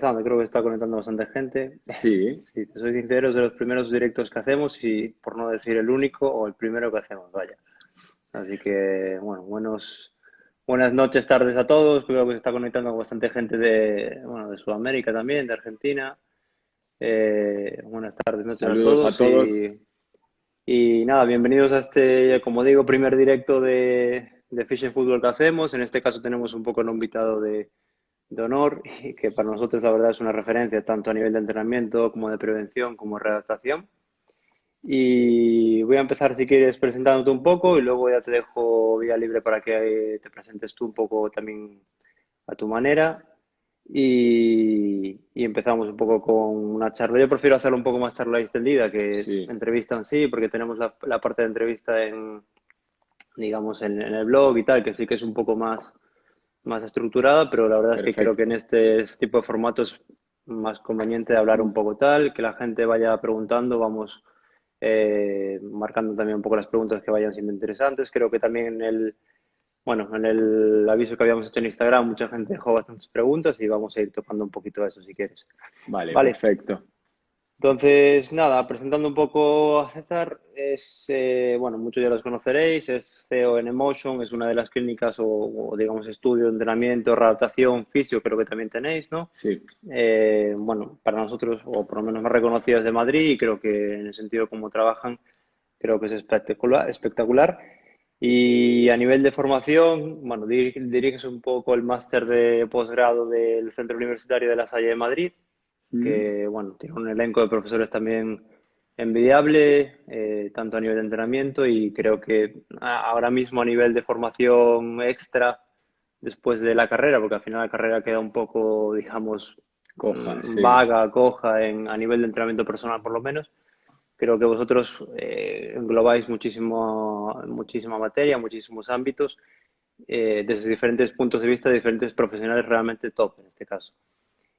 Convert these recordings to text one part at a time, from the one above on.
creo que está conectando bastante gente. Sí, Si te soy sincero, es de los primeros directos que hacemos y por no decir el único o el primero que hacemos, vaya. Así que, bueno, buenas noches, tardes a todos. Creo que se está conectando bastante gente bueno, de Sudamérica también, de Argentina. Buenas tardes, noches a saludos a todos todos. y nada, bienvenidos a este, como digo, primer directo de Fish Fútbol que hacemos. En este caso tenemos un poco un invitado de honor y que para nosotros la verdad es una referencia tanto a nivel de entrenamiento como de prevención como redactación. Y voy a empezar si quieres presentándote un poco y luego ya te dejo vía libre para que te presentes tú un poco también a tu manera y empezamos un poco con una charla. Yo prefiero hacerlo un poco más charla extendida que Sí, entrevista en sí, porque tenemos la parte de entrevista digamos, en el blog y tal, que sí que es un poco más estructurada, pero la verdad es que creo que perfecto. en este tipo de formatos es más conveniente hablar un poco tal, que la gente vaya preguntando, vamos marcando también un poco las preguntas que vayan siendo interesantes. Creo que también bueno, en el aviso que habíamos hecho en Instagram, mucha gente dejó bastantes preguntas y vamos a ir tocando un poquito eso si quieres. Vale, Vale, perfecto. entonces, nada, presentando un poco a César, bueno, muchos ya los conoceréis, es CEO en Emotion, es una de las clínicas o, digamos, estudio, entrenamiento, readaptación, fisio, creo que también tenéis, ¿no? Sí, Bueno, para nosotros, o por lo menos más reconocidas de Madrid, y creo que en el sentido como trabajan, creo que es espectacular, espectacular. Y a nivel de formación, bueno, diriges un poco el máster de posgrado del Centro Universitario de La Salle de Madrid, mm, que bueno, tiene un elenco de profesores también envidiable, tanto a nivel de entrenamiento y creo que ahora mismo a nivel de formación extra después de la carrera, porque al final la carrera queda un poco, digamos, coja, sí. vaga, coja a nivel de entrenamiento personal por lo menos. Creo que vosotros englobáis muchísima materia, muchísimos ámbitos, desde diferentes puntos de vista, de diferentes profesionales realmente top en este caso.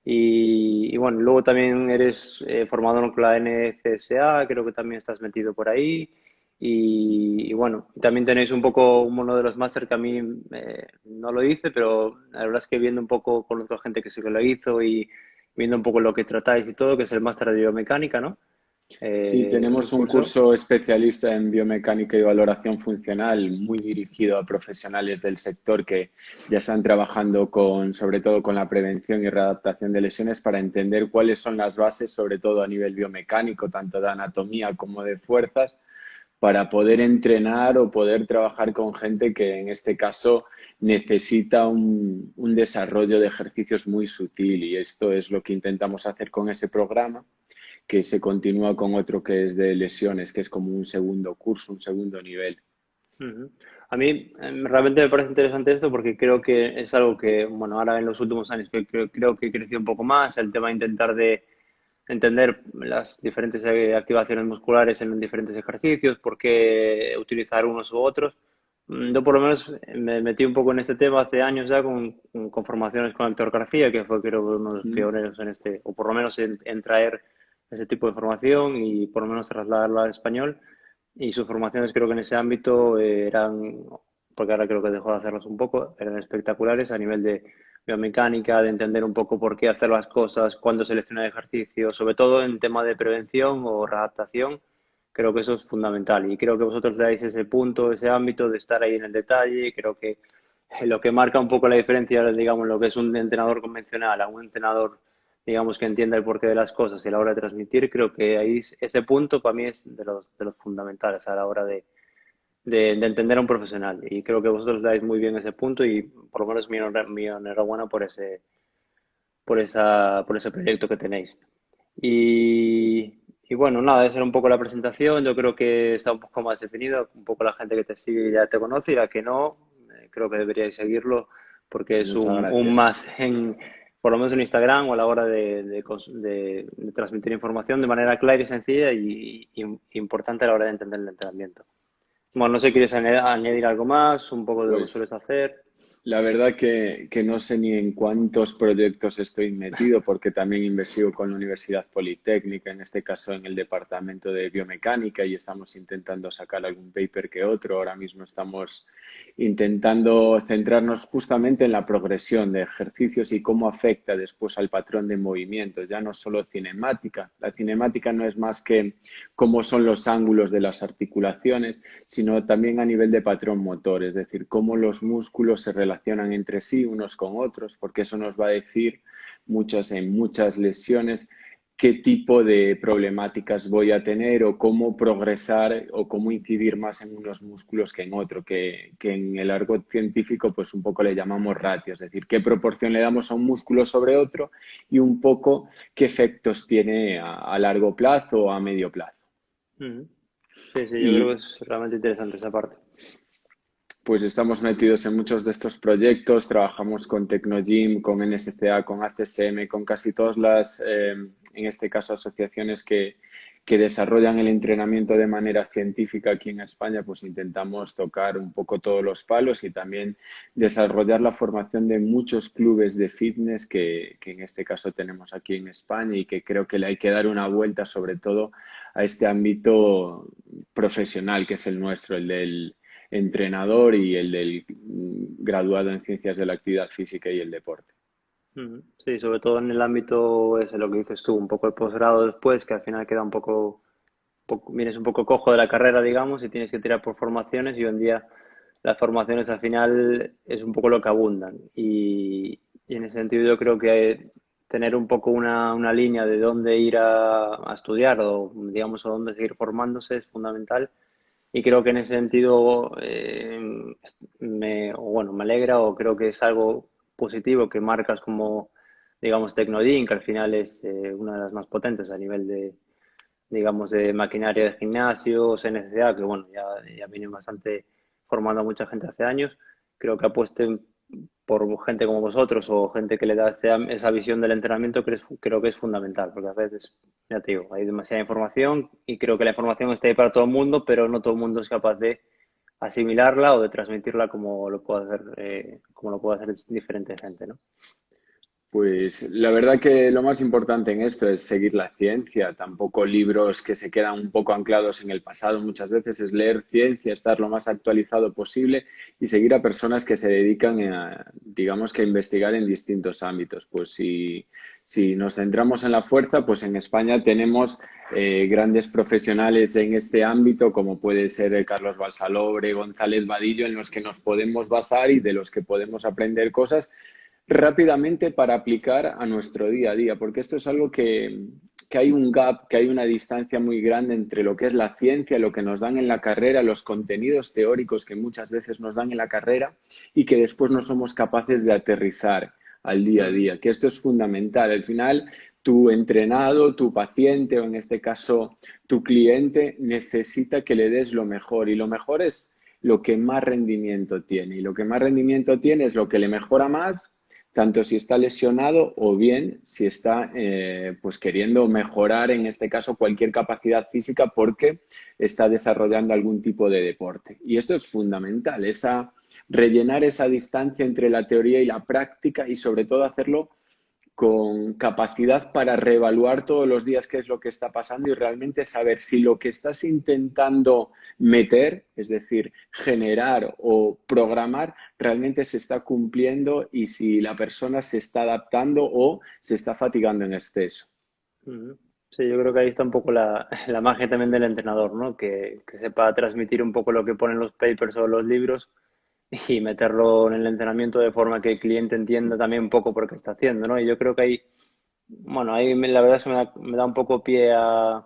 Y bueno, luego también eres formador con la NCSA, creo que también estás metido por ahí. Y bueno, también tenéis un poco uno de los máster que a mí no lo hice, pero la verdad es que viendo un poco con otra gente que sí que lo hizo y viendo un poco lo que tratáis y todo, que es el máster de biomecánica, ¿no? Sí, Un tenemos un curso. curso especialista en biomecánica y valoración funcional muy dirigido a profesionales del sector que ya están trabajando con, sobre todo con la prevención y readaptación de lesiones para entender cuáles son las bases, sobre todo a nivel biomecánico, tanto de anatomía como de fuerzas, para poder entrenar o poder trabajar con gente que en este caso necesita un desarrollo de ejercicios muy sutil y esto es lo que intentamos hacer con ese programa que se continúa con otro que es de lesiones, que es como un segundo curso, un segundo nivel. Ujú. A mí realmente me parece interesante esto porque creo que es algo que, bueno, ahora en los últimos años creo que creció un poco más, el tema de intentar de entender las diferentes activaciones musculares en diferentes ejercicios, por qué utilizar unos u otros. Yo por lo menos me metí un poco en este tema hace años ya con formaciones con Héctor García, que fue creo uno de los ¿Mm? pioneros en este, o por lo menos en traer ese tipo de formación y por lo menos trasladarlo al español. Y sus formaciones creo que en ese ámbito eran, porque ahora creo que dejó de hacerlas un poco, eran espectaculares a nivel de biomecánica, de entender un poco por qué hacer las cosas, cuándo seleccionar ejercicio, sobre todo en tema de prevención o readaptación, creo que eso es fundamental. Y creo que vosotros dais ese punto, ese ámbito de estar ahí en el detalle. Creo que lo que marca un poco la diferencia, digamos, lo que es un entrenador convencional a un entrenador, digamos, que entienda el porqué de las cosas y a la hora de transmitir, creo que ahí ese punto para mí es de los fundamentales a la hora de entender a un profesional. Y creo que vosotros dais muy bien ese punto y por lo menos mi enhorabuena por por ese proyecto que tenéis. Y bueno, nada, esa era un poco la presentación. Yo creo que está un poco más definido. Un poco la gente que te sigue ya te conoce y la que no, creo que deberíais seguirlo porque es Muchas un gracias. más por lo menos en Instagram o a la hora de transmitir información de manera clara y sencilla y importante a la hora de entender el entrenamiento. Bueno, no sé, ¿quieres añadir algo más? Un poco de lo que Pues sueles hacer. La verdad que no sé ni en cuántos proyectos estoy metido, porque también investigo con la Universidad Politécnica, en este caso en el departamento de biomecánica, y estamos intentando sacar algún paper que otro. Ahora mismo estamos intentando centrarnos justamente en la progresión de ejercicios y cómo afecta después al patrón de movimientos, ya no solo cinemática. La cinemática no es más que cómo son los ángulos de las articulaciones, sino también a nivel de patrón motor, es decir, cómo los músculos se relacionan entre sí unos con otros, porque eso nos va a decir en muchas lesiones qué tipo de problemáticas voy a tener o cómo progresar o cómo incidir más en unos músculos que en otro, que en el argot científico pues un poco le llamamos ratio, es decir, qué proporción le damos a un músculo sobre otro y un poco qué efectos tiene a largo plazo o a medio plazo. Ujú. Sí, sí, yo creo que Y es realmente interesante esa parte. pues estamos metidos en muchos de estos proyectos, trabajamos con Tecnogym, con NSCA, con ACSM, con casi todas las, en este caso, asociaciones que desarrollan el entrenamiento de manera científica aquí en España, pues intentamos tocar un poco todos los palos y también desarrollar la formación de muchos clubes de fitness que en este caso tenemos aquí en España y que creo que le hay que dar una vuelta sobre todo a este ámbito profesional que es el nuestro, el del entrenador y el del graduado en ciencias de la actividad física y el deporte. Ujú. Sí, sobre todo en el ámbito, ese lo que dices tú, un poco el posgrado después, que al final queda vienes un poco cojo de la carrera, digamos, y tienes que tirar por formaciones y hoy en día las formaciones al final es un poco lo que abundan. Y en ese sentido yo creo que tener un poco una línea de dónde ir a estudiar o, digamos, a dónde seguir formándose es fundamental. Y creo que en ese sentido, o bueno, me alegra o creo que es algo positivo que marcas como, digamos, Tecnodin, que al final es una de las más potentes a nivel de, digamos, de maquinaria de gimnasio, CNCA, que bueno, ya vienen bastante formando a mucha gente hace años. Creo que apuesten por gente como vosotros o gente que le da esa visión del entrenamiento, creo que es fundamental, porque a veces, ya te digo, hay demasiada información y creo que la información está ahí para todo el mundo, pero no todo el mundo es capaz de asimilarla o de transmitirla como lo puede hacer diferente gente, ¿no? Pues la verdad que lo más importante en esto es seguir la ciencia, tampoco libros que se quedan un poco anclados en el pasado. Muchas veces es leer ciencia, estar lo más actualizado posible y seguir a personas que se dedican a, digamos que a investigar en distintos ámbitos. Pues si nos centramos en la fuerza, pues en España tenemos grandes profesionales en este ámbito, como puede ser Carlos Balsalobre, González Vadillo, en los que nos podemos basar y de los que podemos aprender cosas rápidamente para aplicar a nuestro día a día, porque esto es algo que hay un gap, que hay una distancia muy grande entre lo que es la ciencia, lo que nos dan en la carrera, los contenidos teóricos que muchas veces nos dan en la carrera y que después no somos capaces de aterrizar al día a Mm, día, que esto es fundamental. Al final, tu entrenado, tu paciente o en este caso tu cliente necesita que le des lo mejor y lo mejor es lo que más rendimiento tiene y lo que más rendimiento tiene es lo que le mejora más tanto si está lesionado o bien si está pues queriendo mejorar, en este caso, cualquier capacidad física porque está desarrollando algún tipo de deporte. Y esto es fundamental, rellenar esa distancia entre la teoría y la práctica y sobre todo hacerlo con capacidad para reevaluar todos los días qué es lo que está pasando y realmente saber si lo que estás intentando meter, es decir, generar o programar, realmente se está cumpliendo y si la persona se está adaptando o se está fatigando en exceso. mm. Sí, yo creo que ahí está un poco la magia también del entrenador, ¿no? Que sepa transmitir un poco lo que ponen los papers o los libros y meterlo en el entrenamiento de forma que el cliente entienda también un poco por qué está haciendo, ¿no? Y yo creo que ahí, bueno, la verdad es que me da un poco pie a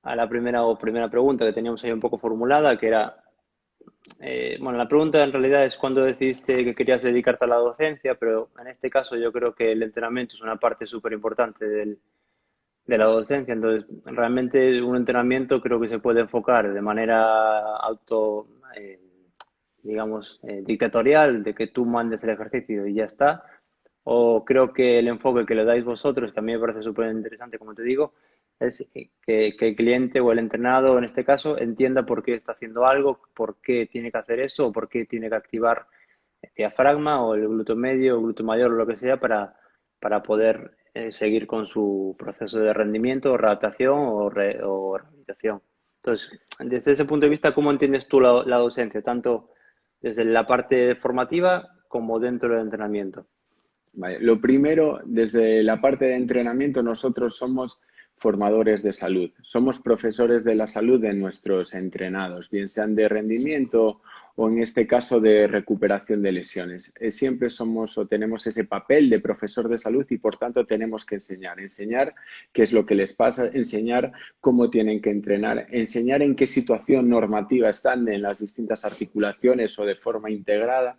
la primera pregunta que teníamos ahí un poco formulada, que era, bueno, la pregunta en realidad es cuándo decidiste que querías dedicarte a la docencia, pero en este caso yo creo que el entrenamiento es una parte súper importante de la docencia. Entonces, realmente un entrenamiento creo que se puede enfocar de manera digamos, dictatorial, de que tú mandes el ejercicio y ya está. O creo que el enfoque que le dais vosotros, que a mí me parece súper interesante, como te digo, es que el cliente o el entrenado, en este caso, entienda por qué está haciendo algo, por qué tiene que hacer eso o por qué tiene que activar diafragma o el glúteo medio o glúteo mayor o lo que sea para poder seguir con su proceso de rendimiento o readaptación o rehabilitación. Entonces, desde ese punto de vista, ¿cómo entiendes tú la docencia? Tanto desde la parte formativa como dentro del entrenamiento. Vale. Lo primero, desde la parte de entrenamiento, nosotros somos formadores de salud. Somos profesores de la salud de nuestros entrenados, bien sean de rendimiento o en este caso de recuperación de lesiones. Siempre somos o tenemos ese papel de profesor de salud y por tanto tenemos que enseñar qué es lo que les pasa, enseñar cómo tienen que entrenar, enseñar en qué situación normativa están en las distintas articulaciones o de forma integrada.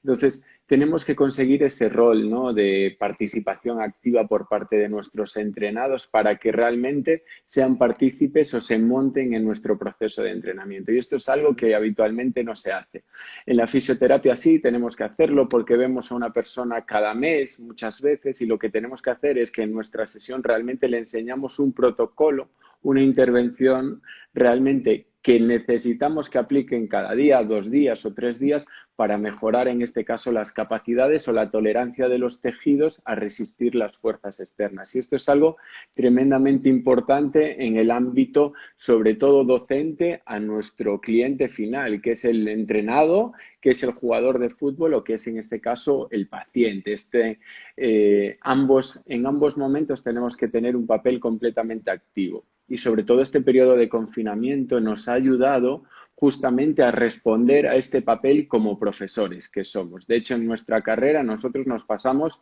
Entonces, tenemos que conseguir ese rol, ¿no?, de participación activa por parte de nuestros entrenados para que realmente sean partícipes o se monten en nuestro proceso de entrenamiento. Y esto es algo que habitualmente no se hace. En la fisioterapia sí tenemos que hacerlo porque vemos a una persona cada mes, muchas veces, y lo que tenemos que hacer es que en nuestra sesión realmente le enseñamos un protocolo, una intervención realmente que necesitamos que apliquen cada día, 2 días o 3 días para mejorar, en este caso, las capacidades o la tolerancia de los tejidos a resistir las fuerzas externas. Y esto es algo tremendamente importante en el ámbito, sobre todo docente, a nuestro cliente final, que es el entrenado, que es el jugador de fútbol o que es, en este caso, el paciente. En ambos momentos tenemos que tener un papel completamente activo. Y sobre todo este periodo de confinamiento nos ha ayudado justamente a responder a este papel como profesores que somos. De hecho, en nuestra carrera nosotros nos pasamos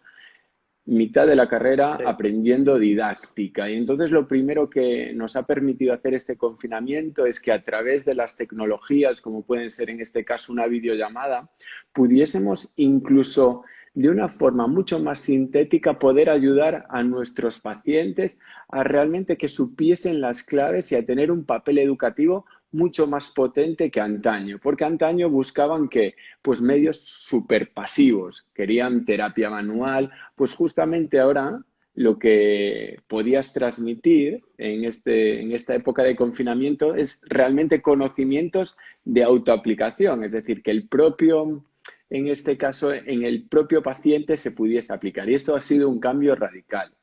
mitad de la carrera Sí, aprendiendo didáctica. Y entonces lo primero que nos ha permitido hacer este confinamiento es que a través de las tecnologías, como pueden ser en este caso una videollamada, pudiésemos incluso de una forma mucho más sintética poder ayudar a nuestros pacientes a realmente que supiesen las claves y a tener un papel educativo mucho más potente que antaño, porque antaño buscaban que, pues, medios súper pasivos, querían terapia manual, pues justamente ahora lo que podías transmitir en esta época de confinamiento es realmente conocimientos de autoaplicación, es decir, que el propio, en este caso, en el propio paciente se pudiese aplicar. Y esto ha sido un cambio radical.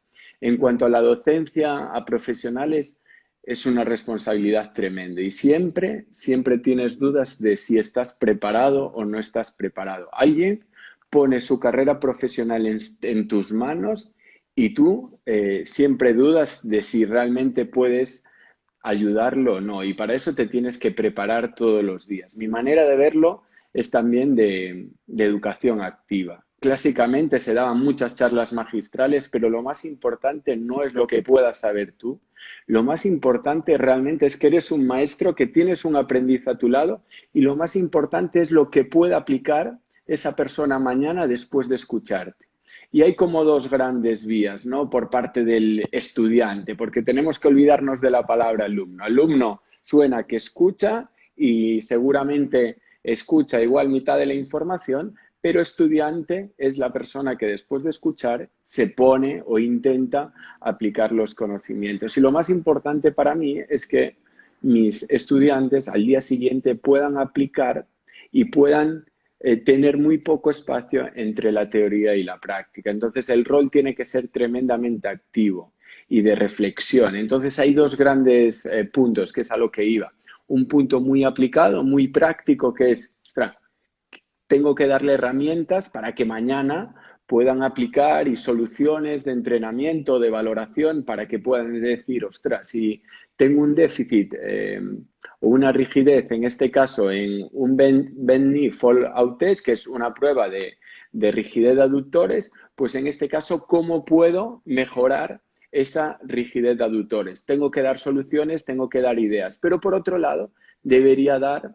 En cuanto a la docencia a profesionales, es una responsabilidad tremenda y siempre tienes dudas de si estás preparado o no estás preparado. Alguien pone su carrera profesional en tus manos y tú siempre dudas de si realmente puedes ayudarlo o no. Y para eso te tienes que preparar todos los días. Mi manera de verlo es también de educación activa. Clásicamente se daban muchas charlas magistrales, pero lo más importante no es lo que puedas saber tú. Lo más importante realmente es que eres un maestro, que tienes un aprendiz a tu lado y lo más importante es lo que pueda aplicar esa persona mañana después de escucharte. Y hay como dos grandes vías, ¿no?, por parte del estudiante, porque tenemos que olvidarnos de la palabra alumno. Alumno suena que escucha y seguramente escucha igual mitad de la información, pero estudiante es la persona que después de escuchar se pone o intenta aplicar los conocimientos. Y lo más importante para mí es que mis estudiantes al día siguiente puedan aplicar y puedan tener muy poco espacio entre la teoría y la práctica. Entonces, el rol tiene que ser tremendamente activo y de reflexión. Entonces, hay dos grandes puntos, que es a lo que iba. Un punto muy aplicado, muy práctico, que es, ostras, tengo que darle herramientas para que mañana puedan aplicar y soluciones de entrenamiento, de valoración, para que puedan decir, ostras, si tengo un déficit o una rigidez, en este caso en un bend knee fall out test, que es una prueba de rigidez de aductores, pues en este caso, ¿cómo puedo mejorar esa rigidez de aductores? Tengo que dar soluciones, tengo que dar ideas, pero por otro lado, debería dar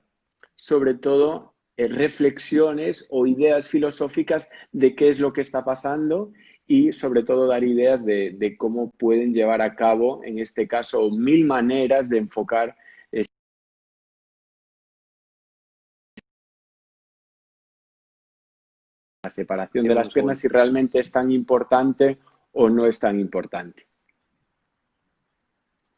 sobre todo reflexiones o ideas filosóficas de qué es lo que está pasando y sobre todo dar ideas de cómo pueden llevar a cabo, en este caso, 1000 maneras de enfocar la separación de entiendo las un segundo. piernas, si realmente es tan importante o no es tan importante.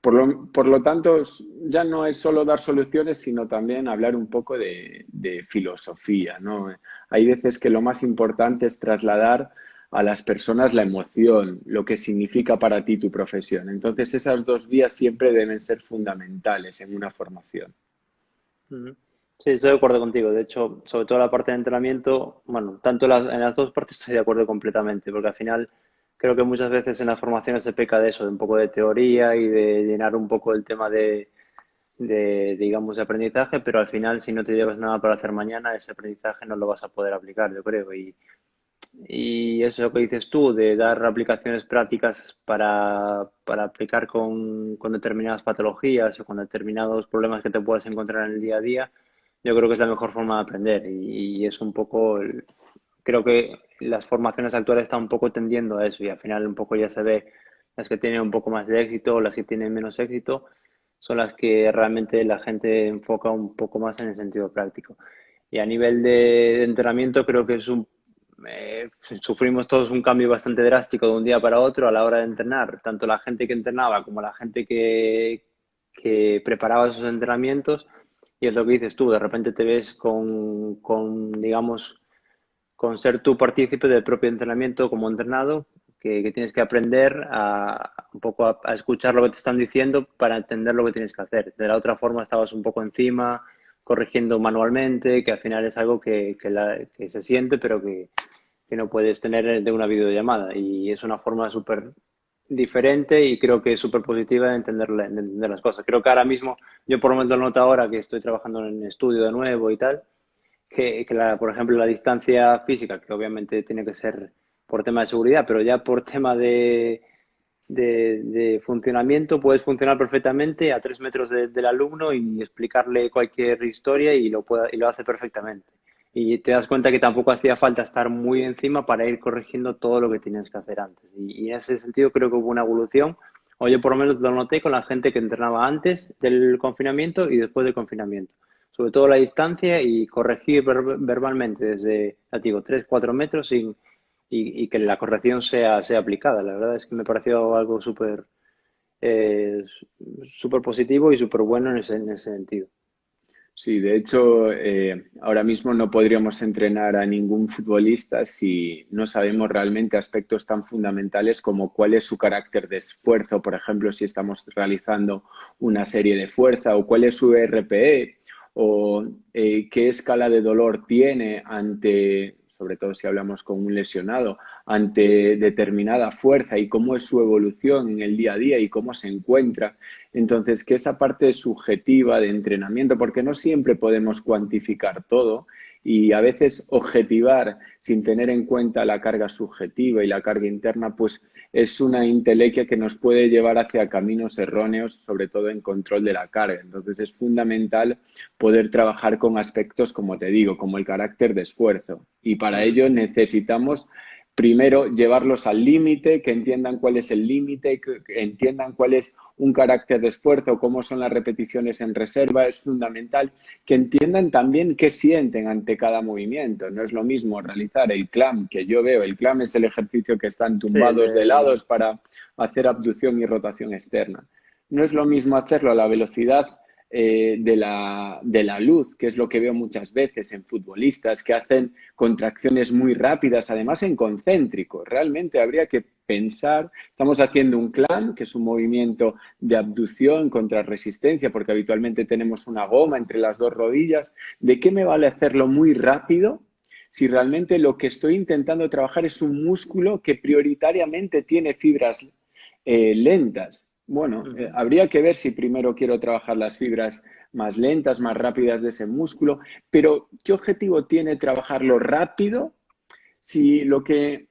Por lo tanto, ya no es solo dar soluciones, sino también hablar un poco de filosofía, ¿no? Hay veces que lo más importante es trasladar a las personas la emoción, lo que significa para ti tu profesión. Entonces, esas dos vías siempre deben ser fundamentales en una formación. Ujú. Sí, estoy de acuerdo contigo. De hecho, sobre todo la parte de entrenamiento, bueno, tanto en las dos partes estoy de acuerdo completamente, porque al final creo que muchas veces en las formaciones se peca de eso, de un poco de teoría y de llenar un poco el tema digamos, de aprendizaje, pero al final si no te llevas nada para hacer mañana, ese aprendizaje no lo vas a poder aplicar, yo creo. Y eso es lo que dices tú, de dar aplicaciones prácticas para aplicar con determinadas patologías o con determinados problemas que te puedas encontrar en el día a día, yo creo que es la mejor forma de aprender. Y es un poco, creo que las formaciones actuales están un poco tendiendo a eso y al final un poco ya se ve las que tienen un poco más de éxito, las que tienen menos éxito, son las que realmente la gente enfoca un poco más en el sentido práctico. Y a nivel de entrenamiento creo que sufrimos todos un cambio bastante drástico de un día para otro a la hora de entrenar, tanto la gente que entrenaba como la gente que preparaba esos entrenamientos. Y es lo que dices tú, de repente te ves digamos, con ser tú partícipe del propio entrenamiento como entrenado, que tienes que aprender un poco a escuchar lo que te están diciendo para entender lo que tienes que hacer. De la otra forma estabas un poco encima, corrigiendo manualmente, que al final es algo que se siente, pero que no puedes tener de una videollamada. Y es una forma súper diferente y creo que es súper positiva de entender las cosas. Creo que ahora mismo, yo por lo menos lo noto ahora que estoy trabajando en estudio de nuevo y tal, por ejemplo, la distancia física, que obviamente tiene que ser por tema de seguridad, pero ya por tema de funcionamiento, puedes funcionar perfectamente a 3 metros del alumno y explicarle cualquier historia y lo hace perfectamente. Y te das cuenta que tampoco hacía falta estar muy encima para ir corrigiendo todo lo que tenías que hacer antes. Y en ese sentido creo que hubo una evolución, o yo por lo menos lo noté con la gente que entrenaba antes del confinamiento y después del confinamiento. Sobre todo la distancia y corregir verbalmente desde, ya te digo, 3 4 metros y que la corrección sea aplicada. La verdad es que me pareció algo eh, súper positivo y súper bueno en ese sentido. Sí, de hecho, ahora mismo no podríamos entrenar a ningún futbolista si no sabemos realmente aspectos tan fundamentales como cuál es su carácter de esfuerzo, por ejemplo, si estamos realizando una serie de fuerza o cuál es su RPE o qué escala de dolor tiene ante, sobre todo si hablamos con un lesionado, ante determinada fuerza y cómo es su evolución en el día a día y cómo se encuentra. Entonces, que esa parte subjetiva de entrenamiento, porque no siempre podemos cuantificar todo y a veces objetivar sin tener en cuenta la carga subjetiva y la carga interna, pues es una intelequia que nos puede llevar hacia caminos erróneos, sobre todo en control de la carga. Entonces, es fundamental poder trabajar con aspectos, como te digo, como el carácter de esfuerzo. Y para Ujú. ello necesitamos primero llevarlos al límite, que entiendan cuál es el límite, que entiendan cuál es un carácter de esfuerzo, cómo son las repeticiones en reserva, es fundamental que entiendan también qué sienten ante cada movimiento. No es lo mismo realizar el clamp, que yo veo, el clamp es el ejercicio que están Sí, tumbados de lados para hacer abducción y rotación externa. No es lo mismo hacerlo a la velocidad de la luz, que es lo que veo muchas veces en futbolistas que hacen contracciones muy rápidas, además en concéntrico. Realmente habría que pensar, estamos haciendo un clamp, que es un movimiento de abducción contra resistencia, porque habitualmente tenemos una goma entre las dos rodillas. ¿De qué me vale hacerlo muy rápido si realmente lo que estoy intentando trabajar es un músculo que prioritariamente tiene fibras lentas? Bueno, ujú. habría que ver si primero quiero trabajar las fibras más lentas, más rápidas de ese músculo, pero ¿qué objetivo tiene trabajarlo rápido si lo que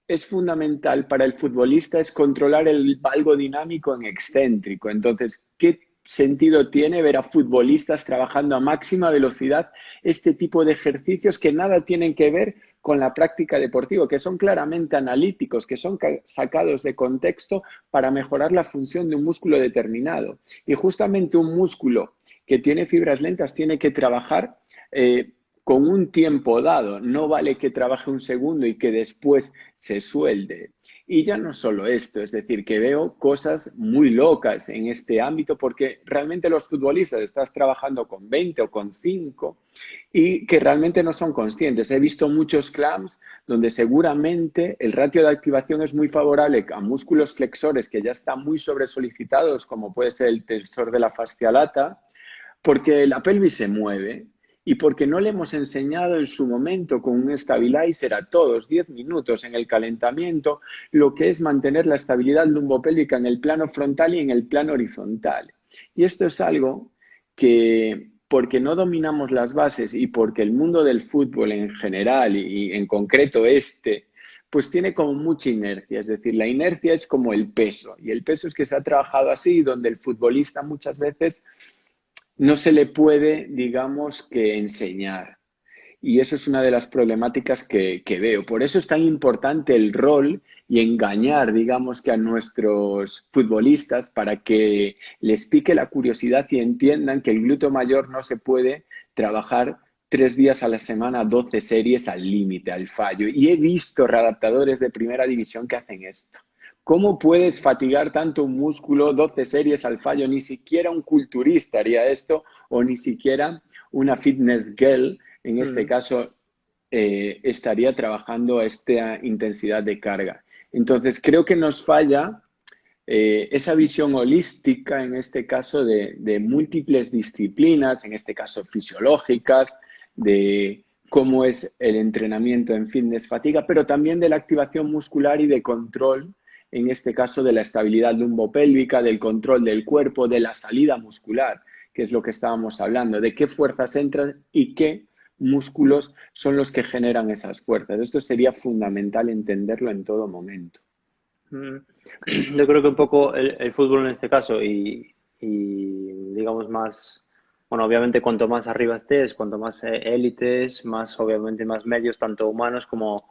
es fundamental para el futbolista es controlar el valgo dinámico en excéntrico? Entonces, ¿qué sentido tiene ver a futbolistas trabajando a máxima velocidad este tipo de ejercicios que nada tienen que ver con la práctica deportiva, que son claramente analíticos, que son sacados de contexto para mejorar la función de un músculo determinado? Y justamente un músculo que tiene fibras lentas tiene que trabajar con un tiempo dado. No vale que trabaje un segundo y que después se suelde. Y ya no solo esto, es decir, que veo cosas muy locas en este ámbito porque realmente los futbolistas estás trabajando con 20 o con 5 y que realmente no son conscientes. He visto muchos clams donde seguramente el ratio de activación es muy favorable a músculos flexores que ya están muy sobresolicitados, como puede ser el tensor de la fascia lata, porque la pelvis se mueve y porque no le hemos enseñado en su momento con un stabilizer a todos 10 minutos en el calentamiento lo que es mantener la estabilidad lumbopélvica en el plano frontal y en el plano horizontal. Y esto es algo que, porque no dominamos las bases y porque el mundo del fútbol en general y en concreto pues tiene como mucha inercia. Es decir, la inercia es como el peso y el peso es que se ha trabajado así, donde el futbolista muchas veces no se le puede, digamos, que enseñar. Y eso es una de las problemáticas que veo. Por eso es tan importante el rol y engañar, digamos, que a nuestros futbolistas para que les pique la curiosidad y entiendan que el glúteo mayor no se puede trabajar 3 días a la semana, 12 series al límite, al fallo. Y he visto readaptadores de primera división que hacen esto. ¿Cómo puedes fatigar tanto un músculo 12 series al fallo? Ni siquiera un culturista haría esto o ni siquiera una fitness girl, en este caso, estaría trabajando a esta intensidad de carga. Entonces, creo que nos falla esa visión holística, en este caso, de múltiples disciplinas, en este caso fisiológicas, de cómo es el entrenamiento en fitness fatiga, pero también de la activación muscular y de control, en este caso de la estabilidad lumbopélvica, del control del cuerpo, de la salida muscular, que es lo que estábamos hablando, de qué fuerzas entran y qué músculos son los que generan esas fuerzas. Esto sería fundamental entenderlo en todo momento. Yo creo que un poco el fútbol en este caso digamos más, bueno, obviamente cuanto más arriba estés, cuanto más élites, más obviamente más medios, tanto humanos como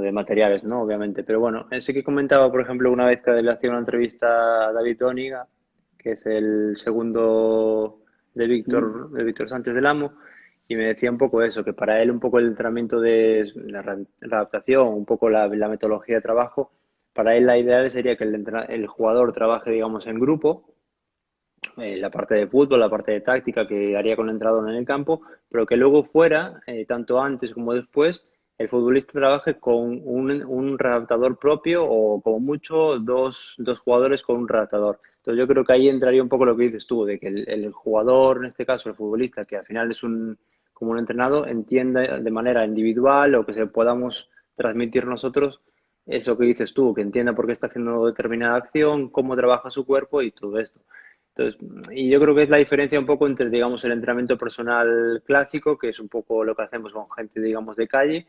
de materiales, ¿no? Obviamente. Pero bueno, sí que comentaba, por ejemplo, una vez que le hacía una entrevista a David Oniga, que es el segundo de Víctor Sánchez del Amo, y me decía un poco eso, que para él un poco el entrenamiento de la adaptación, un poco la metodología de trabajo, para él la ideal sería que el jugador trabaje, digamos, en grupo, la parte de fútbol, la parte de táctica que haría con el entrenador en el campo, pero que luego fuera, tanto antes como después, el futbolista trabaje con un redactador propio o como mucho dos jugadores con un redactador. Entonces yo creo que ahí entraría un poco lo que dices tú, de que el jugador, en este caso el futbolista, que al final es como un entrenado, entienda de manera individual o que se podamos transmitir nosotros eso que dices tú, que entienda por qué está haciendo determinada acción, cómo trabaja su cuerpo y todo esto. Entonces, y yo creo que es la diferencia un poco entre, digamos, el entrenamiento personal clásico, que es un poco lo que hacemos con gente, digamos, de calle,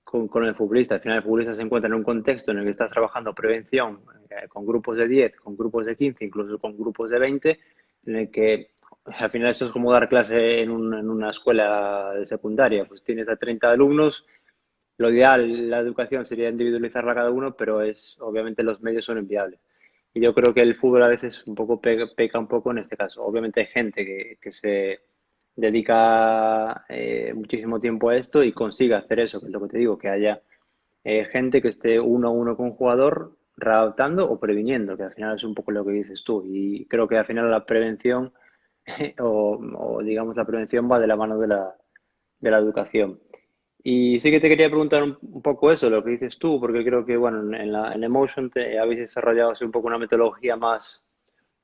con el futbolista. Al final, el futbolista se encuentra en un contexto en el que estás trabajando prevención con grupos de 10, con grupos de 15, incluso con grupos de 20, en el que al final eso es como dar clase en una escuela de secundaria. Pues tienes a 30 alumnos. Lo ideal, la educación sería individualizarla a cada uno, pero obviamente los medios son inviables. Y yo creo que el fútbol a veces un poco peca un poco en este caso. Obviamente hay gente que se dedica muchísimo tiempo a esto y consigue hacer eso, que es lo que te digo, que haya gente que esté uno a uno con un jugador readaptando o previniendo, que al final es un poco lo que dices tú. Y creo que al final la prevención o digamos la prevención va de la mano de la educación. Y sí que te quería preguntar un poco eso, lo que dices tú, porque creo que, bueno, en Emotion habéis desarrollado así un poco una metodología más,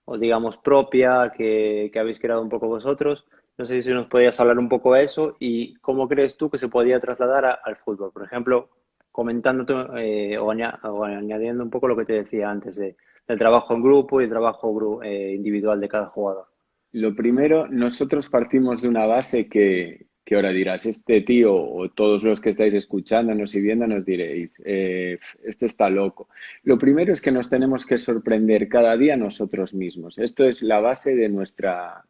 o digamos, propia, que habéis creado un poco vosotros. No sé si nos podías hablar un poco de eso y cómo crees tú que se podía trasladar al fútbol. Por ejemplo, comentándote o añadiendo un poco lo que te decía antes del trabajo en grupo y el trabajo individual de cada jugador. Lo primero, nosotros partimos de una base que ahora dirás, este tío o todos los que estáis escuchándonos y viéndonos diréis, este está loco. Lo primero es que nos tenemos que sorprender cada día nosotros mismos. Esto es la base de nuestra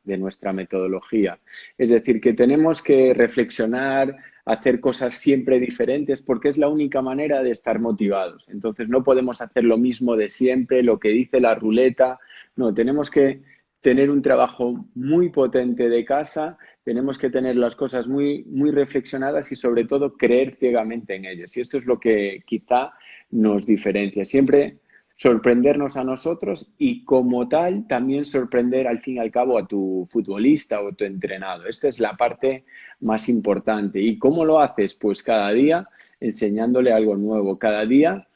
metodología. Es decir, que tenemos que reflexionar, hacer cosas siempre diferentes porque es la única manera de estar motivados. Entonces no podemos hacer lo mismo de siempre, lo que dice la ruleta. No, tenemos que tener un trabajo muy potente de casa, tenemos que tener las cosas muy, muy reflexionadas y sobre todo creer ciegamente en ellas. Y esto es lo que quizá nos diferencia. Siempre sorprendernos a nosotros y como tal también sorprender al fin y al cabo a tu futbolista o tu entrenado. Esta es la parte más importante. ¿Y cómo lo haces? Pues cada día enseñándole algo nuevo, cada día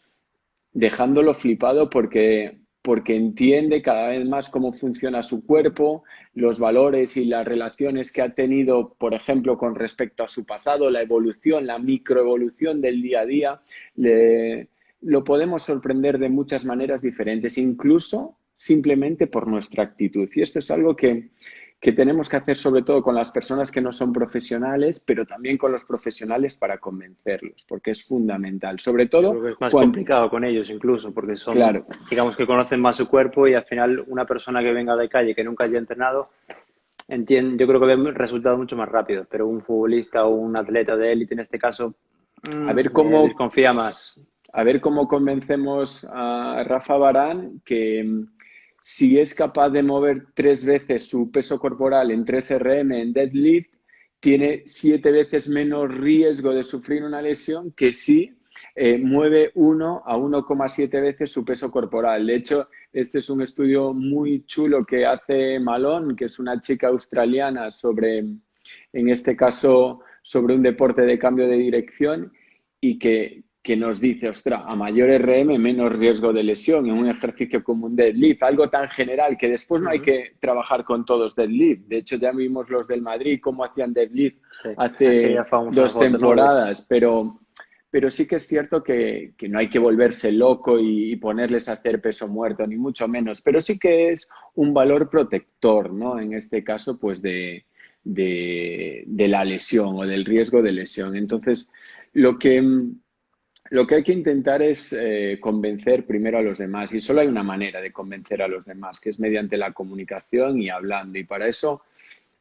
dejándolo flipado porque entiende cada vez más cómo funciona su cuerpo, los valores y las relaciones que ha tenido, por ejemplo, con respecto a su pasado, la evolución, la microevolución del día a día. Lo podemos sorprender de muchas maneras diferentes, incluso simplemente por nuestra actitud. Y esto es algo que tenemos que hacer sobre todo con las personas que no son profesionales, pero también con los profesionales para convencerlos, porque es fundamental. Sobre Yo todo creo que es más cuando, complicado con ellos incluso, porque son, claro, digamos que conocen más su cuerpo y al final una persona que venga de calle, que nunca haya entrenado, yo creo que ve resultados mucho más rápidos, pero un futbolista o un atleta de élite en este caso a ver cómo, desconfía más. a ver cómo convencemos a Rafa Barán que si es capaz de mover 3 veces su peso corporal en 3 RM en deadlift, tiene 7 veces menos riesgo de sufrir una lesión que si mueve 1 a 1,7 veces su peso corporal. De hecho, este es un estudio muy chulo que hace Malone, que es una chica australiana sobre, en este caso, sobre un deporte de cambio de dirección y que nos dice, ostra, a mayor RM, menos riesgo de lesión en un ejercicio como un deadlift, algo tan general que después no hay Ujú. que trabajar con todos deadlift. De hecho, ya vimos los del Madrid cómo hacían deadlift Sí, aquella hace famosa 2 foto, ¿no? De, temporadas, pero sí que es cierto que no hay que volverse loco y ponerles a hacer peso muerto, ni mucho menos, pero sí que es un valor protector, ¿no? En este caso, pues de la lesión o del riesgo de lesión. Entonces, lo que, lo que hay que intentar es convencer primero a los demás y solo hay una manera de convencer a los demás, que es mediante la comunicación y hablando. Y para eso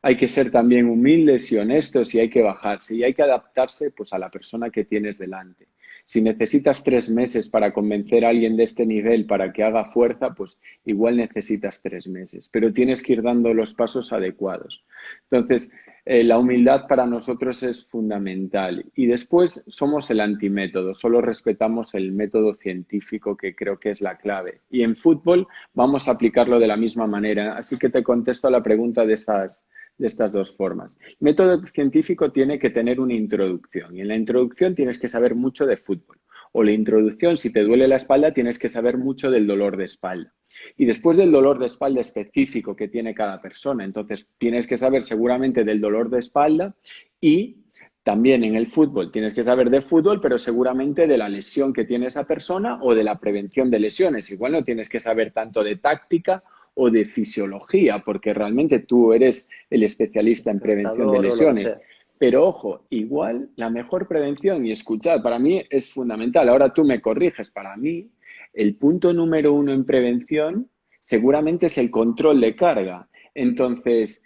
hay que ser también humildes y honestos y hay que bajarse y hay que adaptarse pues, a la persona que tienes delante. Si necesitas 3 meses para convencer a alguien de este nivel para que haga fuerza, pues igual necesitas 3 meses, pero tienes que ir dando los pasos adecuados. Entonces, la humildad para nosotros es fundamental y después somos el antimétodo, solo respetamos el método científico que creo que es la clave. Y en fútbol vamos a aplicarlo de la misma manera, así que te contesto a la pregunta de estas dos formas. El método científico tiene que tener una introducción y en la introducción tienes que saber mucho de fútbol. O la introducción, si te duele la espalda, tienes que saber mucho del dolor de espalda. Y después del dolor de espalda específico que tiene cada persona, entonces tienes que saber seguramente del dolor de espalda y también en el fútbol tienes que saber de fútbol, pero seguramente de la lesión que tiene esa persona o de la prevención de lesiones. Igual no tienes que saber tanto de táctica o de fisiología, porque realmente tú eres el especialista en prevención de tratador o lo que lesiones. sea. Pero ojo, igual la mejor prevención y escuchar, para mí es fundamental. Ahora tú me corriges, para mí el punto número uno en prevención seguramente es el control de carga. Entonces,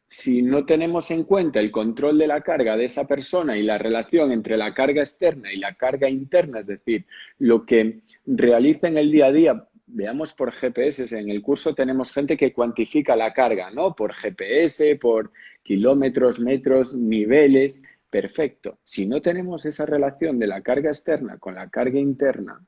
si no tenemos en cuenta el control de la carga de esa persona y la relación entre la carga externa y la carga interna, es decir, lo que realiza en el día a día, veamos por GPS, en el curso tenemos gente que cuantifica la carga, ¿no? Por GPS, por kilómetros, metros, niveles, perfecto. Si no tenemos esa relación de la carga externa con la carga interna,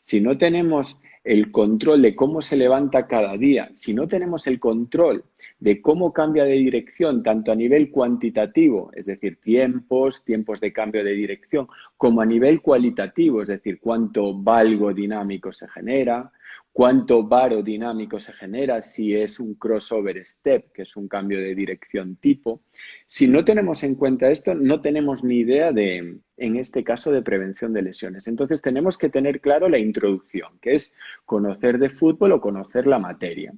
si no tenemos el control de cómo se levanta cada día, si no tenemos el control de cómo cambia de dirección, tanto a nivel cuantitativo, es decir, tiempos de cambio de dirección, como a nivel cualitativo, es decir, cuánto valgo dinámico se genera, cuánto varo dinámico se genera si es un crossover step, que es un cambio de dirección tipo. Si no tenemos en cuenta esto, no tenemos ni idea de, en este caso, de prevención de lesiones. Entonces, tenemos que tener claro la introducción, que es conocer de fútbol o conocer la materia.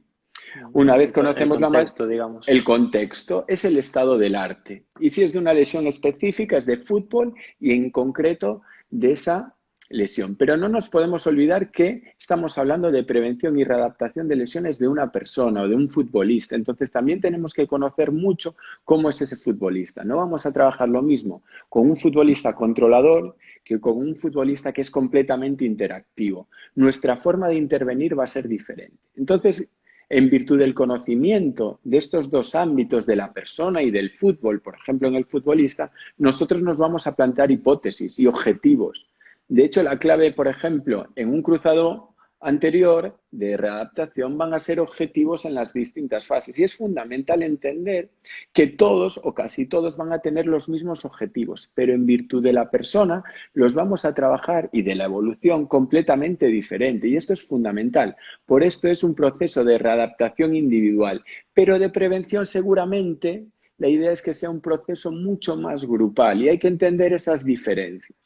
Una vez El conocemos contexto, digamos. el contexto, es el estado del arte. Y si es de una lesión específica, es de fútbol y en concreto de esa lesión. Pero no nos podemos olvidar que estamos hablando de prevención y readaptación de lesiones de una persona o de un futbolista. Entonces también tenemos que conocer mucho cómo es ese futbolista. No vamos a trabajar lo mismo con un futbolista controlador que con un futbolista que es completamente interactivo. Nuestra forma de intervenir va a ser diferente. Entonces, en virtud del conocimiento de estos dos ámbitos de la persona y del fútbol, por ejemplo, en el futbolista, nosotros nos vamos a plantear hipótesis y objetivos. De hecho, la clave, por ejemplo, en un cruzado anterior de readaptación van a ser objetivos en las distintas fases. Y es fundamental entender que todos o casi todos van a tener los mismos objetivos, pero en virtud de la persona los vamos a trabajar y de la evolución completamente diferente. Y esto es fundamental. Por esto es un proceso de readaptación individual, pero de prevención seguramente la idea es que sea un proceso mucho más grupal y hay que entender esas diferencias.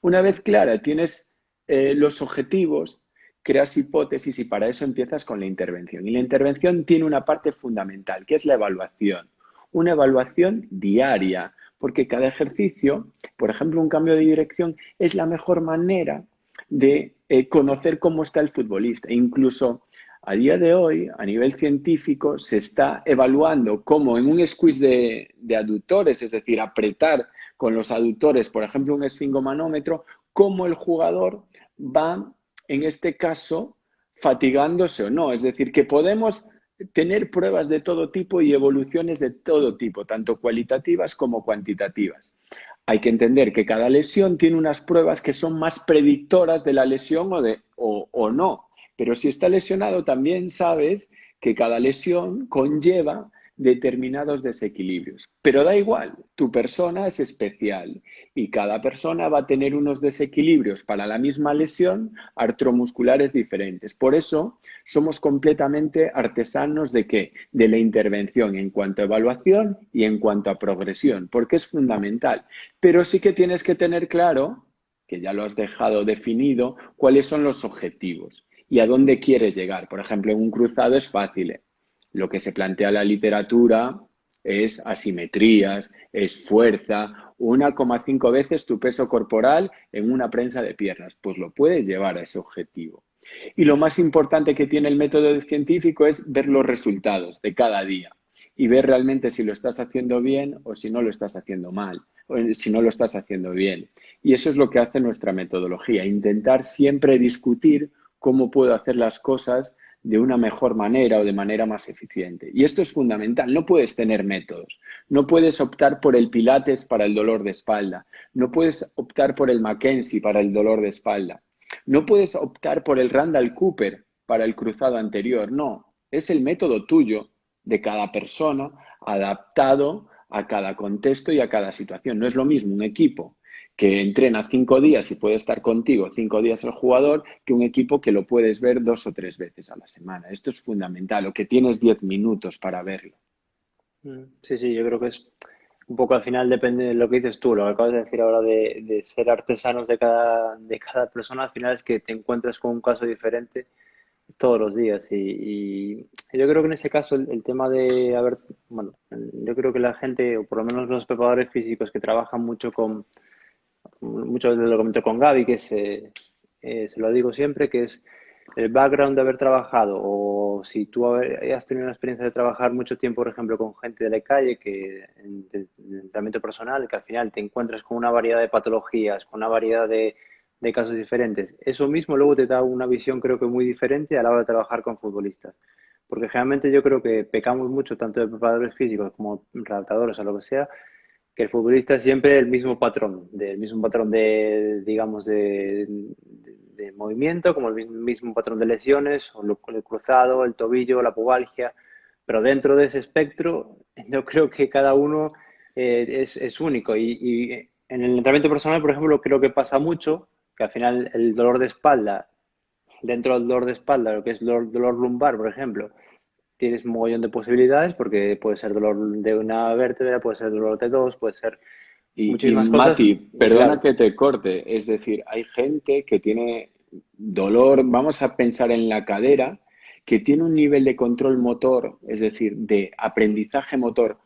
Una vez clara, tienes los objetivos, creas hipótesis y para eso empiezas con la intervención. Y la intervención tiene una parte fundamental, que es la evaluación. Una evaluación diaria, porque cada ejercicio, por ejemplo, un cambio de dirección, es la mejor manera de conocer cómo está el futbolista. Incluso a día de hoy, a nivel científico, se está evaluando cómo en un squeeze de aductores, es decir, apretar con los aductores, por ejemplo, un esfingomanómetro, cómo el jugador va, en este caso, fatigándose o no. Es decir, que podemos tener pruebas de todo tipo y evoluciones de todo tipo, tanto cualitativas como cuantitativas. Hay que entender que cada lesión tiene unas pruebas que son más predictoras de la lesión o no. Pero si está lesionado, también sabes que cada lesión conlleva determinados desequilibrios. Pero da igual, tu persona es especial y cada persona va a tener unos desequilibrios para la misma lesión artromusculares diferentes. Por eso somos completamente artesanos ¿de qué? De la intervención en cuanto a evaluación y en cuanto a progresión, porque es fundamental. Pero sí que tienes que tener claro, que ya lo has dejado definido, cuáles son los objetivos y a dónde quieres llegar. Por ejemplo, en un cruzado es fácil. Lo que se plantea en la literatura es asimetrías, es fuerza, 1,5 veces tu peso corporal en una prensa de piernas. Pues lo puedes llevar a ese objetivo. Y lo más importante que tiene el método científico es ver los resultados de cada día y ver realmente si lo estás haciendo bien o si no lo estás haciendo mal, o si no lo estás haciendo bien. Y eso es lo que hace nuestra metodología, intentar siempre discutir cómo puedo hacer las cosas de una mejor manera o de manera más eficiente. Y esto es fundamental. No puedes tener métodos. No puedes optar por el Pilates para el dolor de espalda. No puedes optar por el Mackenzie para el dolor de espalda. No puedes optar por el Randall Cooper para el cruzado anterior. No, es el método tuyo de cada persona adaptado a cada contexto y a cada situación. No es lo mismo un equipo que entrena 5 días y puede estar contigo 5 días el jugador, que un equipo que lo puedes ver 2 o 3 veces a la semana. Esto es fundamental, o que tienes 10 minutos para verlo. Sí, sí, yo creo que es un poco al final depende de lo que dices tú, lo que acabas de decir ahora de ser artesanos de cada persona, al final es que te encuentras con un caso diferente todos los días y yo creo que en ese caso el tema de, a ver, bueno, yo creo que la gente, o por lo menos los preparadores físicos que trabajan muchas veces lo comento con Gaby, que es, se lo digo siempre, que es el background de haber trabajado o si tú has tenido una experiencia de trabajar mucho tiempo, por ejemplo, con gente de la calle, que en entrenamiento personal, que al final te encuentras con una variedad de patologías, con una variedad de casos diferentes. Eso mismo luego te da una visión creo que muy diferente a la hora de trabajar con futbolistas. Porque generalmente yo creo que pecamos mucho, tanto de preparadores físicos como redactadores o lo que sea, que el futbolista es siempre el mismo patrón, del mismo patrón de, digamos, de movimiento, como el mismo patrón de lesiones, o el cruzado, el tobillo, la pubalgia, pero dentro de ese espectro yo creo que cada uno es único y en el entrenamiento personal, por ejemplo, creo que pasa mucho que al final el dolor de espalda, dentro del dolor de espalda, lo que es dolor lumbar, por ejemplo, tienes un mogollón de posibilidades porque puede ser dolor de una vértebra, puede ser dolor de dos, puede ser Y muchísimas cosas. Mati, Y perdona claro, que te corte, es decir, hay gente que tiene dolor, vamos a pensar en la cadera, que tiene un nivel de control motor, es decir, de aprendizaje motor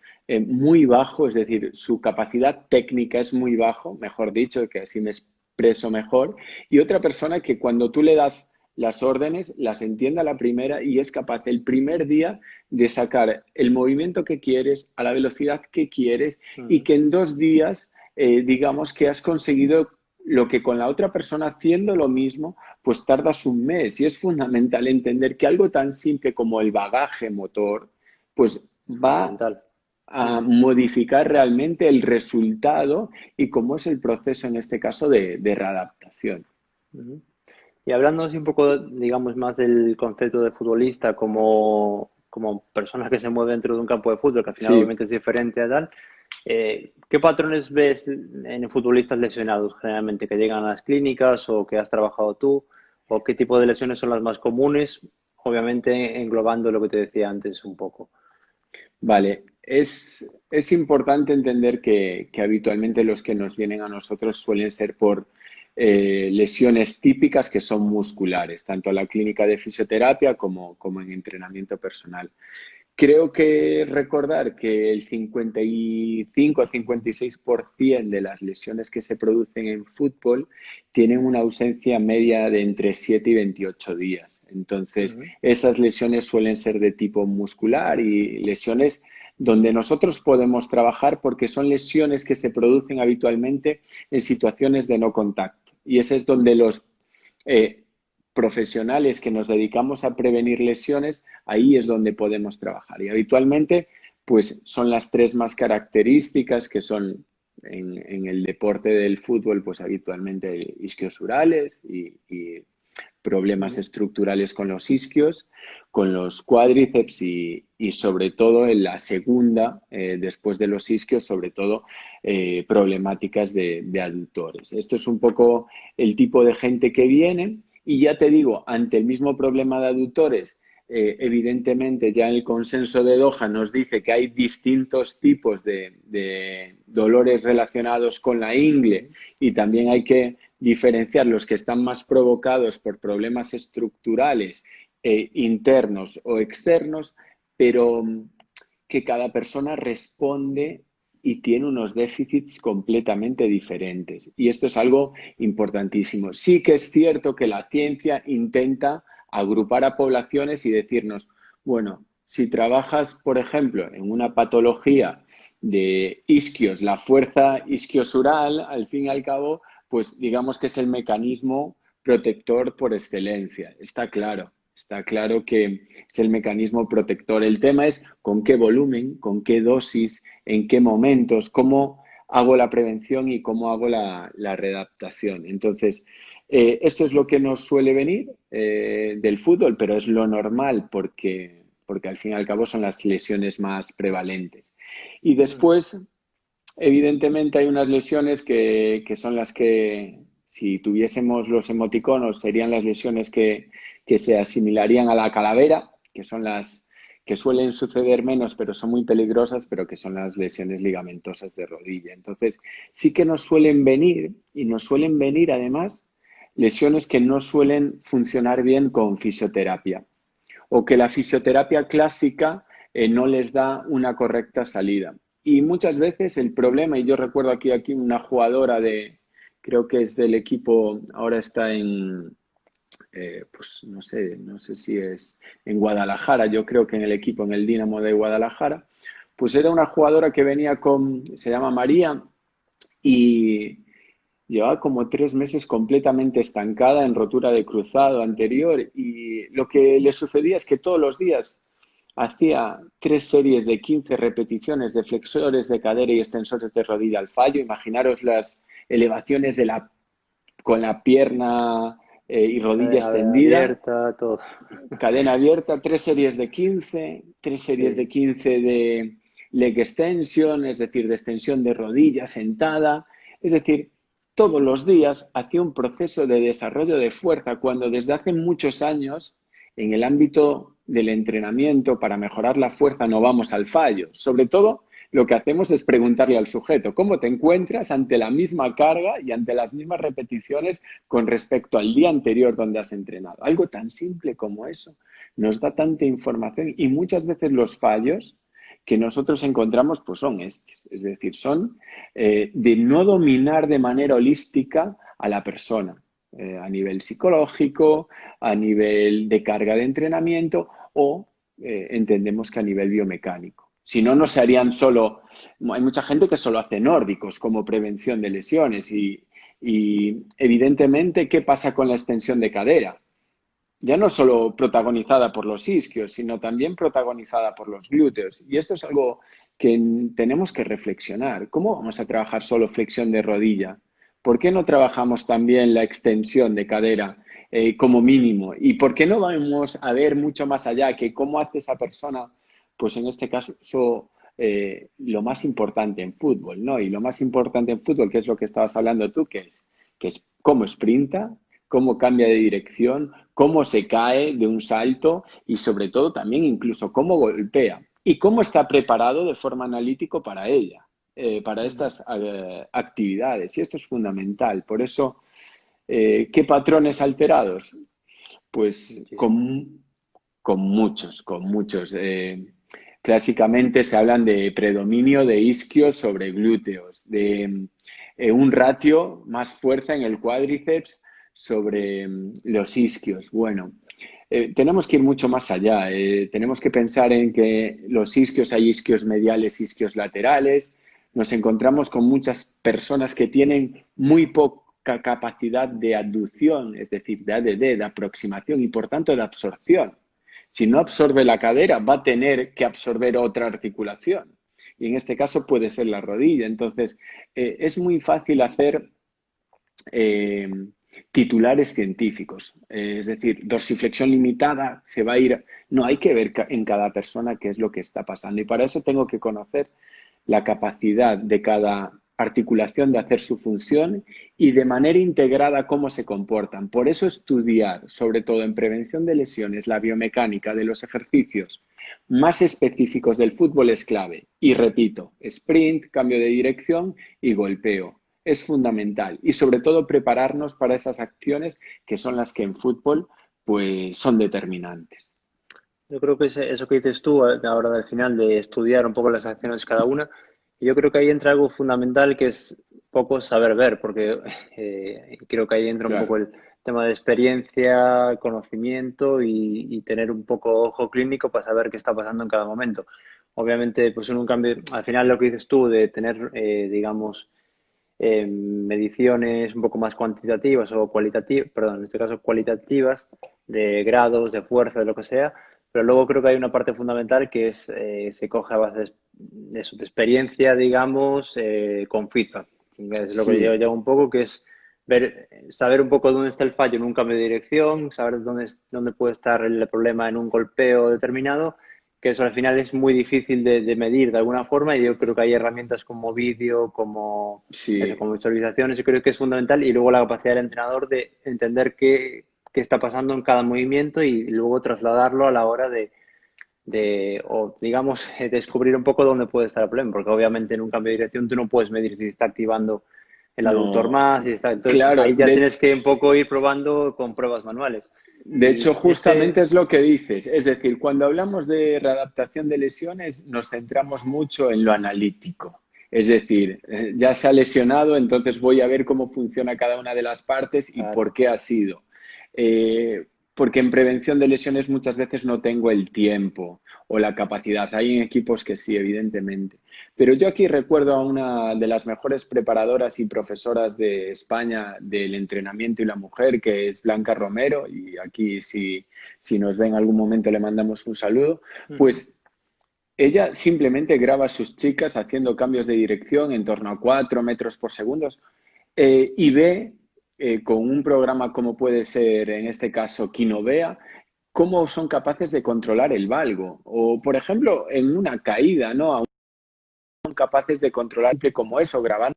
muy bajo, es decir, su capacidad técnica es muy bajo, mejor dicho, que así me expreso mejor, y otra persona que cuando tú le das las órdenes, las entiende a la primera y es capaz el primer día de sacar el movimiento que quieres, a la velocidad que quieres y que en 2 días, digamos que has conseguido lo que con la otra persona haciendo lo mismo pues tardas un mes. Y es fundamental entender que algo tan simple como el bagaje motor, pues Es va fundamental. a modificar realmente el resultado y cómo es el proceso en este caso de readaptación. Ujú. Y hablando así un poco, digamos, más del concepto de futbolista como persona que se mueve dentro de un campo de fútbol, que al final Sí, obviamente es diferente a tal, ¿qué patrones ves en futbolistas lesionados generalmente que llegan a las clínicas o que has trabajado tú? ¿O qué tipo de lesiones son las más comunes? Obviamente englobando lo que te decía antes un poco. vale. Es importante entender que habitualmente los que nos vienen a nosotros suelen ser por lesiones típicas que son musculares, tanto en la clínica de fisioterapia como en entrenamiento personal. Creo que recordar que el 55 o 56% de las lesiones que se producen en fútbol tienen una ausencia media de entre 7 y 28 días. Entonces, Ujú. esas lesiones suelen ser de tipo muscular y lesiones donde nosotros podemos trabajar porque son lesiones que se producen habitualmente en situaciones de no contacto. Y ese es donde los eh, profesionales que nos dedicamos a prevenir lesiones, ahí es donde podemos trabajar. Y habitualmente, pues son las tres más características que son en el deporte del fútbol, pues habitualmente isquiosurales y problemas Ujú. estructurales con los isquios, con los cuádriceps y sobre todo en la segunda, después de los isquios, sobre todo problemáticas de aductores. Esto es un poco el tipo de gente que viene y ya te digo, ante el mismo problema de aductores, evidentemente ya el consenso de Doha nos dice que hay distintos tipos de dolores relacionados con la ingle Ujú. y también hay que diferenciar los que están más provocados por problemas estructurales internos o externos, pero que cada persona responde y tiene unos déficits completamente diferentes. Y esto es algo importantísimo. Sí que es cierto que la ciencia intenta agrupar a poblaciones y decirnos, bueno, si trabajas, por ejemplo, en una patología de isquios, la fuerza isquiosural, al fin y al cabo, pues digamos que es el mecanismo protector por excelencia. Está claro que es el mecanismo protector. El tema es con qué volumen, con qué dosis, en qué momentos, cómo hago la prevención y cómo hago la readaptación. Entonces, esto es lo que nos suele venir del fútbol, pero es lo normal porque al fin y al cabo son las lesiones más prevalentes. Y Ujú. después, evidentemente hay unas lesiones que son las que, si tuviésemos los emoticonos, serían las lesiones que se asimilarían a la calavera, que son las que suelen suceder menos, pero son muy peligrosas, pero que son las lesiones ligamentosas de rodilla. Entonces, sí que nos suelen venir, y nos suelen venir además lesiones que no suelen funcionar bien con fisioterapia, o que la fisioterapia clásica no les da una correcta salida. Y muchas veces el problema, y yo recuerdo aquí una jugadora creo que es del equipo, ahora está pues no sé si es en Guadalajara, yo creo que en el equipo, en el Dinamo de Guadalajara, pues era una jugadora que venía se llama María, y llevaba como 3 meses completamente estancada en rotura de cruzado anterior y lo que le sucedía es que todos los días hacía 3 series de 15 repeticiones de flexores de cadera y extensores de rodilla al fallo. Imaginaros las elevaciones con la pierna y rodilla Cadena extendida, abierta, todo. cadena abierta, 3 series de 15, 3 series de Sí. 15 de leg extension, es decir, de extensión de rodilla sentada. Es decir, todos los días hacía un proceso de desarrollo de fuerza cuando desde hace muchos años en el ámbito del entrenamiento para mejorar la fuerza no vamos al fallo. Sobre todo, lo que hacemos es preguntarle al sujeto cómo te encuentras ante la misma carga y ante las mismas repeticiones con respecto al día anterior donde has entrenado. Algo tan simple como eso nos da tanta información y muchas veces los fallos que nosotros encontramos pues son estos, es decir, son de no dominar de manera holística a la persona, a nivel psicológico, a nivel de carga de entrenamiento o entendemos que a nivel biomecánico. Si no, no se harían solo, hay mucha gente que solo hace nórdicos como prevención de lesiones Y evidentemente, ¿qué pasa con la extensión de cadera? Ya no solo protagonizada por los isquios, sino también protagonizada por los glúteos. Y esto es algo que tenemos que reflexionar. ¿Cómo vamos a trabajar solo flexión de rodilla? ¿Por qué no trabajamos también la extensión de cadera como mínimo? ¿Y por qué no vamos a ver mucho más allá que cómo hace esa persona? Pues en este caso, lo más importante en fútbol, ¿no? Y lo más importante en fútbol, que es lo que estabas hablando tú, que es cómo sprinta, cómo cambia de dirección, cómo se cae de un salto y sobre todo también incluso cómo golpea y cómo está preparado de forma analítico para ella, para Ujú. estas actividades. Y esto es fundamental. Por eso, ¿qué patrones alterados? Pues Sí, con muchos, con muchos. Clásicamente se hablan de predominio de isquios sobre glúteos, de un ratio más fuerza en el cuádriceps sobre los isquios. Bueno, tenemos que ir mucho más allá. Tenemos que pensar en que los isquios, hay isquios mediales, isquios laterales. Nos encontramos con muchas personas que tienen muy poca capacidad de aducción, es decir, de ADD, de aproximación y por tanto de absorción. Si no absorbe la cadera, va a tener que absorber otra articulación. Y en este caso puede ser la rodilla. Entonces, es muy fácil hacer eh, titulares científicos. Es decir, dorsiflexión limitada se va a ir. No, hay que ver en cada persona qué es lo que está pasando. Y para eso tengo que conocer la capacidad de cada articulación de hacer su función y de manera integrada cómo se comportan. Por eso estudiar, sobre todo en prevención de lesiones, la biomecánica de los ejercicios más específicos del fútbol es clave. Y repito, sprint, cambio de dirección y golpeo. Es fundamental. Y sobre todo prepararnos para esas acciones que son las que en fútbol pues son determinantes. yo creo que eso que dices tú ahora del final de estudiar un poco las acciones cada una, yo creo que ahí entra algo fundamental que es poco saber ver, porque creo que ahí entra un poco Claro, el tema de experiencia, conocimiento y tener un poco ojo clínico para saber qué está pasando en cada momento. Obviamente, pues en un cambio, al final lo que dices tú de tener, digamos, mediciones un poco más cuantitativas o cualitativas, perdón, en este caso cualitativas, de grados, de fuerza, de lo que sea, pero luego creo que hay una parte fundamental que es, se coge a base de eso, de experiencia, digamos, con feedback, que es lo que yo sí, llevo un poco, que es ver, saber un poco dónde está el fallo en un cambio de dirección, saber dónde puede estar el problema en un golpeo determinado, que eso al final es muy difícil de medir de alguna forma y yo creo que hay herramientas como vídeo, como, eso, sí. como visualizaciones, yo creo que es fundamental y luego la capacidad del entrenador de entender qué está pasando en cada movimiento y luego trasladarlo a la hora o digamos, descubrir un poco dónde puede estar el problema, porque obviamente en un cambio de dirección tú no puedes medir si está activando el aductor No, más, entonces claro, ahí ya tienes que un poco ir probando con pruebas manuales. de Y hecho, justamente es lo que dices. Es decir, cuando hablamos de readaptación de lesiones, nos centramos mucho en lo analítico. Es decir, ya se ha lesionado, entonces voy a ver cómo funciona cada una de las partes y claro, por qué ha sido. Porque en prevención de lesiones muchas veces no tengo el tiempo o la capacidad. Hay en equipos que sí, evidentemente. Pero yo aquí recuerdo a una de las mejores preparadoras y profesoras de España del entrenamiento y la mujer, que es Blanca Romero, y aquí si nos ve en algún momento le mandamos un saludo, ujú, pues ella simplemente graba a sus chicas haciendo cambios de dirección en torno a 4 metros por segundo y ve con un programa como puede ser en este caso Kinovea, cómo son capaces de controlar el valgo. O, por ejemplo, en una caída, ¿no? Aún son capaces de controlar como eso, grabándolas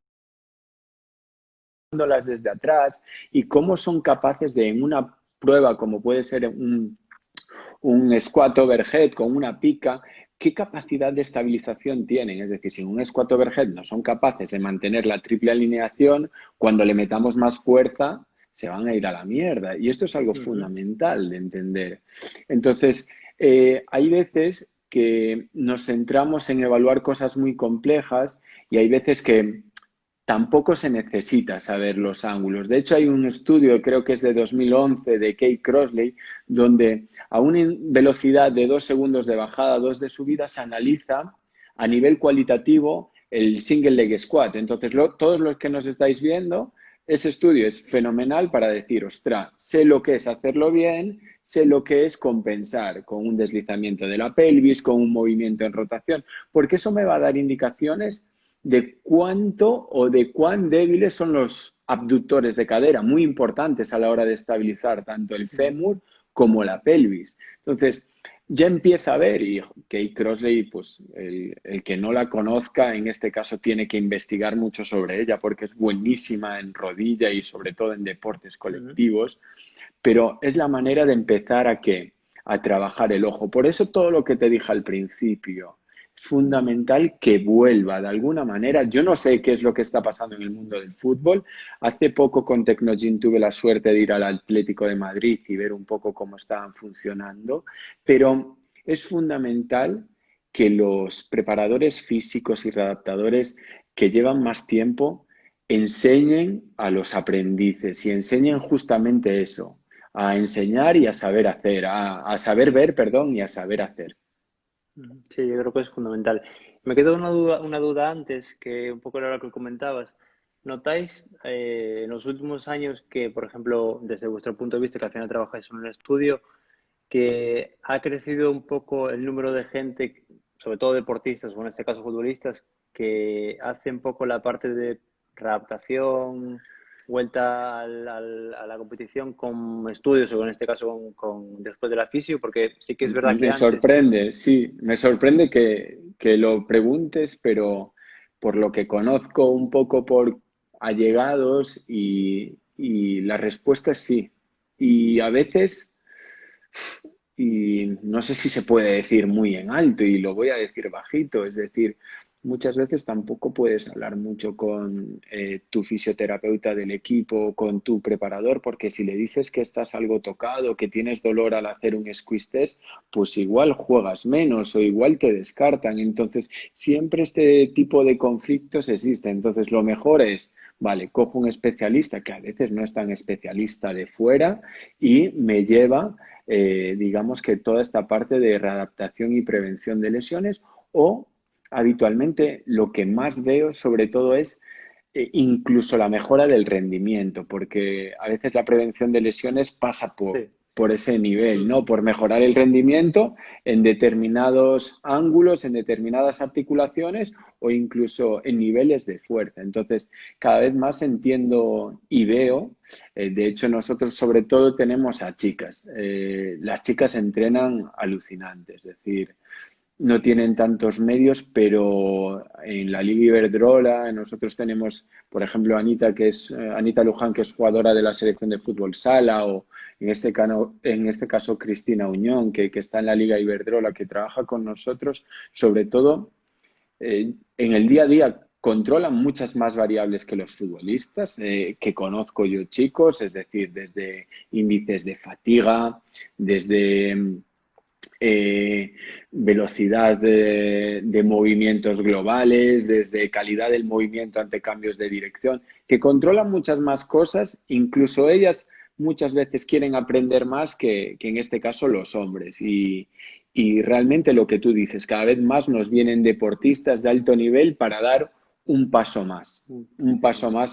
desde atrás y cómo son capaces de en una prueba como puede ser un squat overhead con una pica, ¿qué capacidad de estabilización tienen? Es decir, si en un squat overhead no son capaces de mantener la triple alineación, cuando le metamos más fuerza, se van a ir a la mierda. Y esto es algo ujú. fundamental de entender. Entonces, hay veces que nos centramos en evaluar cosas muy complejas y hay veces que tampoco se necesita saber los ángulos. De hecho, hay un estudio, creo que es de 2011, de Kate Crossley, donde a una velocidad de 2 segundos de bajada, 2 de subida, se analiza a nivel cualitativo el single leg squat. Entonces, todos los que nos estáis viendo, ese estudio es fenomenal para decir, ostras, sé lo que es hacerlo bien, sé lo que es compensar con un deslizamiento de la pelvis, con un movimiento en rotación, porque eso me va a dar indicaciones de cuánto o de cuán débiles son los abductores de cadera, muy importantes a la hora de estabilizar tanto el fémur como la pelvis. Entonces, ya empieza a ver, y Kate Crossley, pues el que no la conozca, en este caso tiene que investigar mucho sobre ella porque es buenísima en rodilla y sobre todo en deportes Ujú. colectivos, pero es la manera de empezar a trabajar el ojo. Por eso todo lo que te dije al principio, es fundamental que vuelva de alguna manera. Yo no sé qué es lo que está pasando en el mundo del fútbol. Hace poco con Tecnogym tuve la suerte de ir al Atlético de Madrid y ver un poco cómo estaban funcionando, pero es fundamental que los preparadores físicos y readaptadores que llevan más tiempo enseñen a los aprendices y enseñen justamente eso, a enseñar y a saber hacer, a saber ver, perdón, y a saber hacer. Sí, yo creo que es fundamental. Me quedó una duda antes, que un poco era lo que comentabas. ¿Notáis en los últimos años que, por ejemplo, desde vuestro punto de vista, que al final trabajáis en un estudio, que ha crecido un poco el número de gente, sobre todo deportistas, o en este caso futbolistas, que hacen un poco la parte de readaptación, vuelta a la competición con estudios, o en este caso después de la fisio? Porque sí que es verdad que Me antes... sorprende, sí, me sorprende que lo preguntes, pero por lo que conozco un poco por allegados y la respuesta es sí. Y a veces y no sé si se puede decir muy en alto y lo voy a decir bajito, es decir, muchas veces tampoco puedes hablar mucho con tu fisioterapeuta del equipo, con tu preparador, porque si le dices que estás algo tocado, que tienes dolor al hacer un squeeze test, pues igual juegas menos o igual te descartan. Entonces, siempre este tipo de conflictos existen. Entonces, lo mejor es, vale, cojo un especialista que a veces no es tan especialista de fuera y me lleva digamos que toda esta parte de readaptación y prevención de lesiones o habitualmente lo que más veo sobre todo es incluso la mejora del rendimiento, porque a veces la prevención de lesiones pasa Sí. por ese nivel, ¿no? Ujú. Por mejorar el rendimiento en determinados ángulos, en determinadas articulaciones o incluso en niveles de fuerza. Entonces, cada vez más entiendo y veo de hecho, nosotros sobre todo tenemos a chicas. Las chicas entrenan alucinante, es decir, no tienen tantos medios, pero en la Liga Iberdrola nosotros tenemos, por ejemplo, Anita, que es Anita Luján, que es jugadora de la selección de fútbol sala, o en este caso Cristina Uñón, que está en la Liga Iberdrola, que trabaja con nosotros, sobre todo en el día a día controlan muchas más variables que los futbolistas, que conozco yo chicos, es decir, desde índices de fatiga, desde velocidad de movimientos globales, desde calidad del movimiento ante cambios de dirección, que controlan muchas más cosas, incluso ellas muchas veces quieren aprender más que en este caso los hombres. Y realmente lo que tú dices, cada vez más nos vienen deportistas de alto nivel para dar un paso más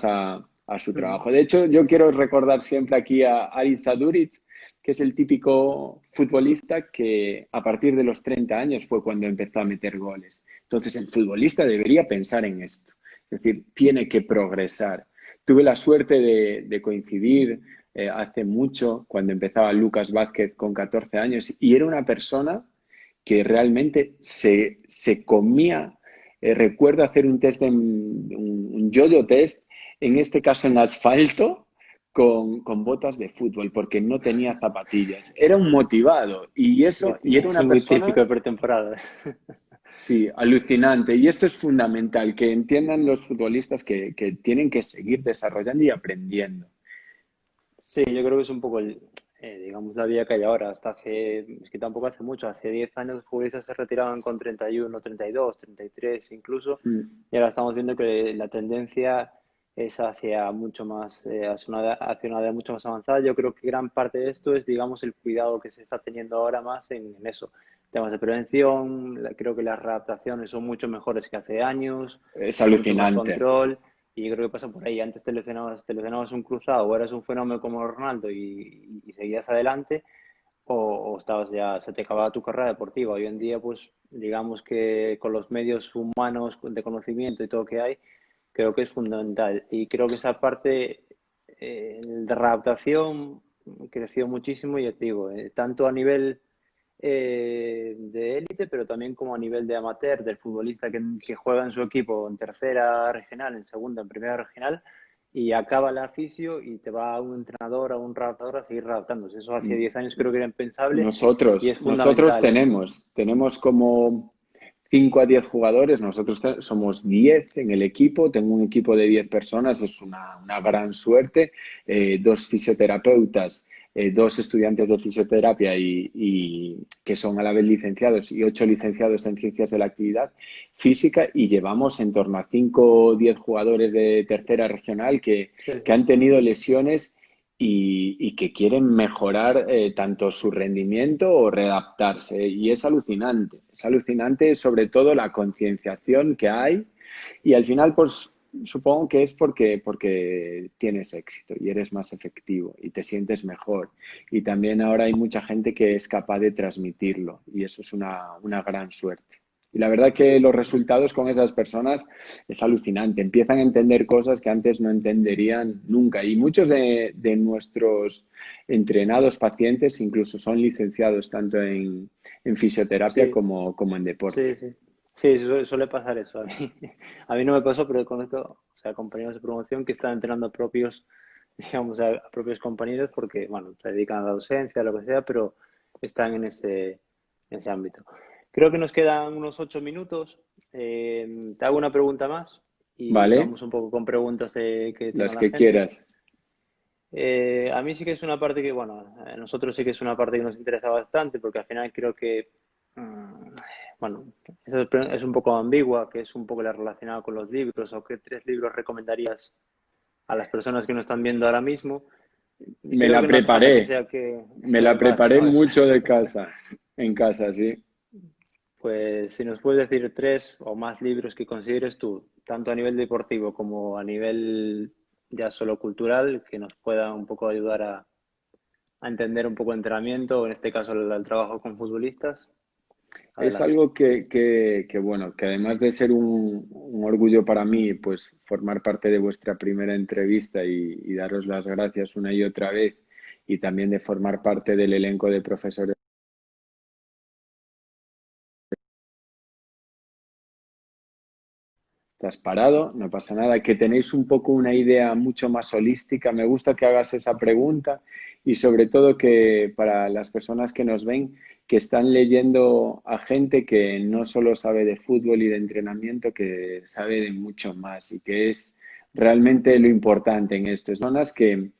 a su Ujú. trabajo. De hecho, yo quiero recordar siempre aquí a Aris Saduric, que es el típico futbolista que a partir de los 30 años fue cuando empezó a meter goles. Entonces, el futbolista debería pensar en esto, es decir, tiene que progresar. Tuve la suerte de coincidir hace mucho, cuando empezaba Lucas Vázquez con 14 años, y era una persona que realmente se comía. Recuerdo hacer un test, un yo-yo test, en este caso en asfalto, con botas de fútbol, porque no tenía zapatillas. Era un motivado y eso, y era Es una muy típico persona, de pretemporada. sí, alucinante. Y esto es fundamental, que entiendan los futbolistas que tienen que seguir desarrollando y aprendiendo. Sí, yo creo que es un poco digamos, la vida que hay ahora. Hasta hace, es que tampoco hace mucho, hace 10 años los futbolistas se retiraban con 31, 32, 33 incluso, Mm. y ahora estamos viendo que la tendencia es hacia mucho más, hacia una edad mucho más avanzada. Yo creo que gran parte de esto es, digamos, el cuidado que se está teniendo ahora más en eso. Temas de prevención, creo que las readaptaciones son mucho mejores que hace años, Es hay mucho más alucinante. control. Y yo creo que pasa por ahí. Antes te lesionabas un cruzado o eras un fenómeno como Ronaldo y seguías adelante o estabas ya, se te acababa tu carrera deportiva. Hoy en día, pues digamos que con los medios humanos de conocimiento y todo que hay, creo que es fundamental. Y creo que esa parte de readaptación creció muchísimo, y ya te digo, tanto a nivel de élite, pero también como a nivel de amateur, del futbolista que juega en su equipo en tercera regional, en segunda, en primera regional, y acaba el aficio y te va a un entrenador, a un redactor a seguir redactándose. Eso hace 10 años creo que era impensable y es Nosotros fundamental eso. tenemos como 5 a 10 jugadores, nosotros somos 10 en el equipo, tengo un equipo de 10 personas, es una gran suerte, dos fisioterapeutas, dos estudiantes de fisioterapia y que son a la vez licenciados y 8 licenciados en ciencias de la actividad física y llevamos en torno a 5 o 10 jugadores de tercera regional Sí, que sí. han tenido lesiones y que quieren mejorar tanto su rendimiento o readaptarse. Y es alucinante sobre todo la concienciación que hay y al final pues supongo que es porque tienes éxito y eres más efectivo y te sientes mejor. Y también ahora hay mucha gente que es capaz de transmitirlo y eso es una gran suerte. Y la verdad que los resultados con esas personas es alucinante. Empiezan a entender cosas que antes no entenderían nunca. Y muchos de nuestros entrenados pacientes incluso son licenciados tanto en fisioterapia Sí, como en deporte. sí, sí. Sí, suele pasar eso. A mí, a mí no me pasó, pero conozco, o sea, compañeros de promoción que están entrenando a propios, digamos, a propios compañeros porque, bueno, se dedican a la docencia, lo que sea, pero están en ese ámbito. Creo que nos quedan unos 8 minutos. Te hago una pregunta más y ¿Vale? vamos un poco con preguntas que tenga Las la que gente. quieras. A mí sí que es una parte que, bueno, a nosotros sí que es una parte que nos interesa bastante porque al final creo que, mm, bueno, eso es un poco ambigua, que es un poco la relacionada con los libros o qué 3 libros recomendarías a las personas que nos están viendo ahora mismo. Y Me creo la que no hace falta que preparé. sea que Me te la preparaste, preparé ¿no? mucho de casa, en casa, sí. Pues si nos puedes decir 3 o más libros que consideres tú, tanto a nivel deportivo como a nivel ya solo cultural, que nos puedan un poco ayudar a entender un poco el entrenamiento, o en este caso el trabajo con futbolistas. Es Adelante. algo bueno, que además de ser un orgullo para mí, pues formar parte de vuestra primera entrevista y daros las gracias una y otra vez, y también de formar parte del elenco de profesores. Te has parado, no pasa nada, que tenéis un poco una idea mucho más holística. Me gusta que hagas esa pregunta y sobre todo que para las personas que nos ven, que están leyendo a gente que no solo sabe de fútbol y de entrenamiento, que sabe de mucho más y que es realmente lo importante en esto. Personas que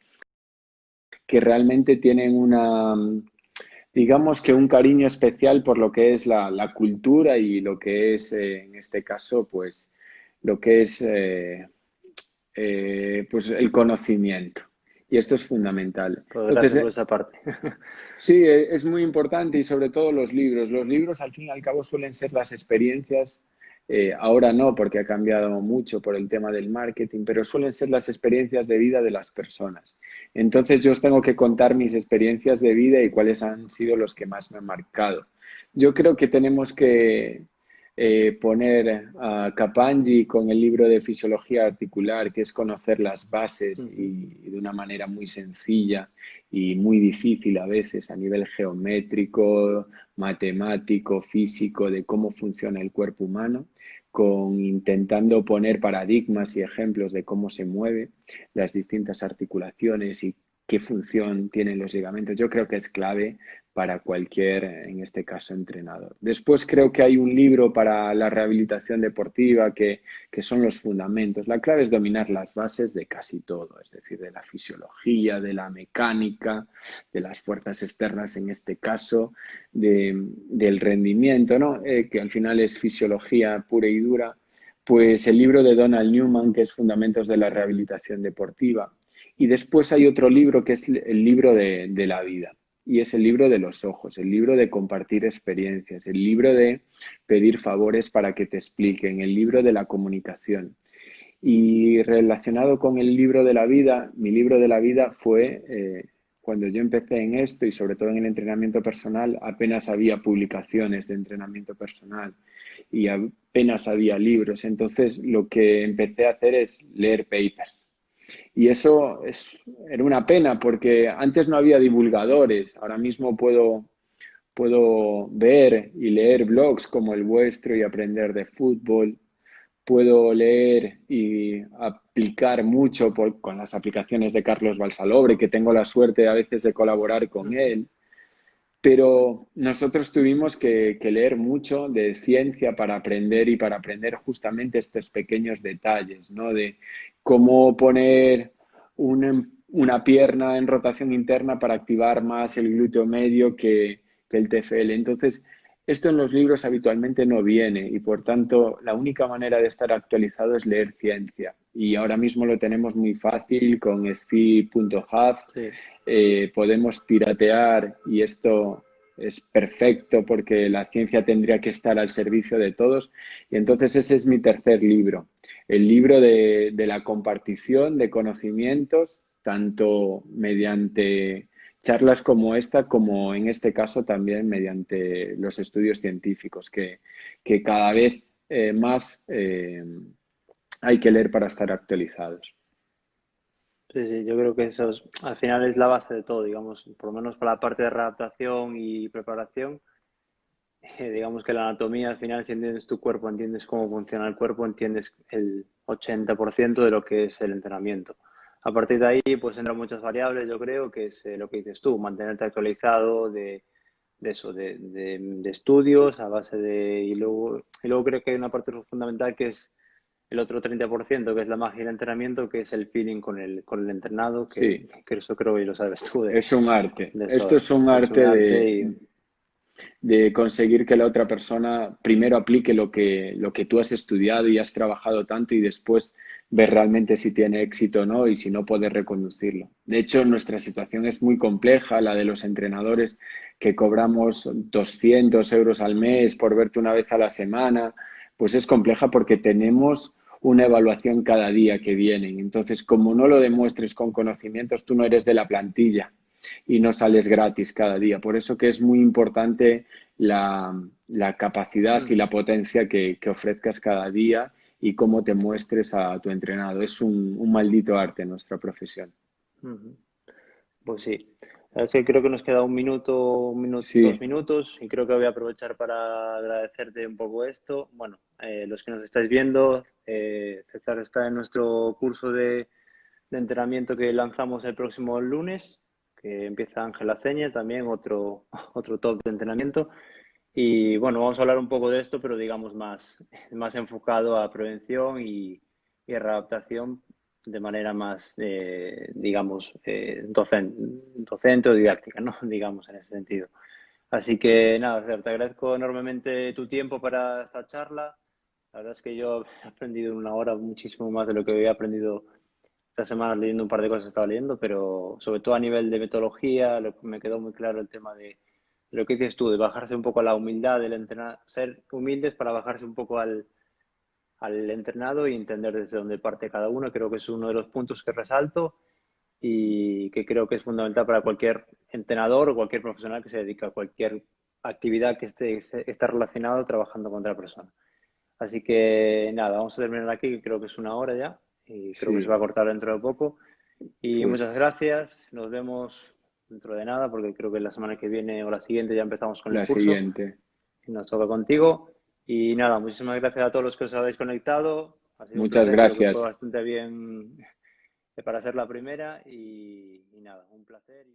realmente tienen digamos que un cariño especial por lo que es la cultura y lo que es, en este caso, pues lo que es pues el conocimiento. Y esto es fundamental. Pues Entonces, gracias por esa parte. sí, es muy importante y sobre todo los libros. Los libros, al fin y al cabo, suelen ser las experiencias. Ahora no, porque ha cambiado mucho por el tema del marketing, pero suelen ser las experiencias de vida de las personas. Entonces, yo os tengo que contar mis experiencias de vida y cuáles han sido los que más me han marcado. Yo creo que tenemos que poner a Kapanji con el libro de fisiología articular, que es conocer las bases Ujú. y de una manera muy sencilla y muy difícil a veces a nivel geométrico, matemático, físico, de cómo funciona el cuerpo humano, con intentando poner paradigmas y ejemplos de cómo se mueve las distintas articulaciones y qué función tienen los ligamentos. Yo creo que es clave para cualquier, en este caso, entrenador. Después creo que hay un libro para la rehabilitación deportiva que son los fundamentos. La clave es dominar las bases de casi todo, es decir, de la fisiología, de la mecánica, de las fuerzas externas en este caso, del rendimiento, ¿no? Que al final es fisiología pura y dura. Pues el libro de Donald Newman, que es Fundamentos de la Rehabilitación Deportiva. Y después hay otro libro que es el libro de la vida. Y es el libro de los ojos, el libro de compartir experiencias, el libro de pedir favores para que te expliquen, el libro de la comunicación. Y relacionado con el libro de la vida, mi libro de la vida fue cuando yo empecé en esto y sobre todo en el entrenamiento personal, apenas había publicaciones de entrenamiento personal y apenas había libros. Entonces lo que empecé a hacer es leer papers. Y era una pena porque antes no había divulgadores. Ahora mismo puedo ver y leer blogs como el vuestro y aprender de fútbol. Puedo leer y aplicar mucho con las aplicaciones de Carlos Balsalobre, que tengo la suerte a veces de colaborar con él. Pero nosotros tuvimos que leer mucho de ciencia para aprender y para aprender justamente estos pequeños detalles, ¿no? De cómo poner una pierna en rotación interna para activar más el glúteo medio que el TFL. Entonces, esto en los libros habitualmente no viene y por tanto la única manera de estar actualizado es leer ciencia. Y ahora mismo lo tenemos muy fácil con sci.hub. Sí, Podemos piratear y esto es perfecto porque la ciencia tendría que estar al servicio de todos. Y entonces ese es mi tercer libro, el libro de la compartición de conocimientos, tanto mediante charlas como esta, como en este caso también mediante los estudios científicos, que cada vez más hay que leer para estar actualizados. sí, sí, yo creo que al final es la base de todo, digamos, por lo menos para la parte de readaptación y preparación. Digamos que la anatomía, al final, si entiendes tu cuerpo, entiendes cómo funciona el cuerpo, entiendes el 80% de lo que es el entrenamiento. A partir de ahí, pues entran muchas variables, yo creo, que es lo que dices tú, mantenerte actualizado de eso, de estudios a base de... Y luego creo que hay una parte fundamental que es el otro 30%, que es la magia del entrenamiento, que es el feeling con el entrenado, Sí, que eso creo que lo sabes tú es un arte. de Esto sobra. es un Es un arte arte y... de conseguir que la otra persona primero aplique lo que tú has estudiado y has trabajado tanto y después ver realmente si tiene éxito o no y si no puedes reconducirlo. De hecho, nuestra situación es muy compleja, la de los entrenadores que cobramos 200 euros al mes por verte una vez a la semana, pues es compleja porque tenemos una evaluación cada día que vienen. Entonces, como no lo demuestres con conocimientos, tú no eres de la plantilla y no sales gratis cada día. Por eso que es muy importante la capacidad y la potencia que ofrezcas cada día y cómo te muestres a tu entrenado. Es un maldito arte nuestra profesión. Ujú. Pues sí, es que creo que nos queda dos Sí, minutos y creo que voy a aprovechar para agradecerte un poco esto. Bueno, los que nos estáis viendo, César está en nuestro curso de entrenamiento que lanzamos el próximo lunes, que empieza Ángela Ceña, también otro, otro top de entrenamiento. Y bueno, vamos a hablar un poco de esto, pero digamos más enfocado a prevención y readaptación de manera más, digamos, docente o didáctica, ¿no? Digamos, en ese sentido. Así que nada, Fer, te agradezco enormemente tu tiempo para esta charla. La verdad es que yo he aprendido en una hora muchísimo más de lo que había aprendido esta semana leyendo un par de cosas que estaba leyendo, pero sobre todo a nivel de metodología, me quedó muy claro el tema de lo que dices tú, de bajarse un poco a la humildad del entrenar, ser humildes para bajarse un poco al entrenado y entender desde dónde parte cada uno. Creo que es uno de los puntos que resalto y que creo que es fundamental para cualquier entrenador o cualquier profesional que se dedica a cualquier actividad que esté relacionado trabajando con otra persona. Así que nada, vamos a terminar aquí, que creo que es una hora ya y creo que se va a sí, cortar dentro de poco. Y muchas pues gracias, nos vemos dentro de nada porque creo que la semana que viene o la siguiente ya empezamos con el la curso siguiente. y nos toca contigo. Y nada, muchísimas gracias a todos los que os habéis conectado. Ha sido un Muchas placer, creo que fue gracias. bastante bien para ser la primera y nada, un placer.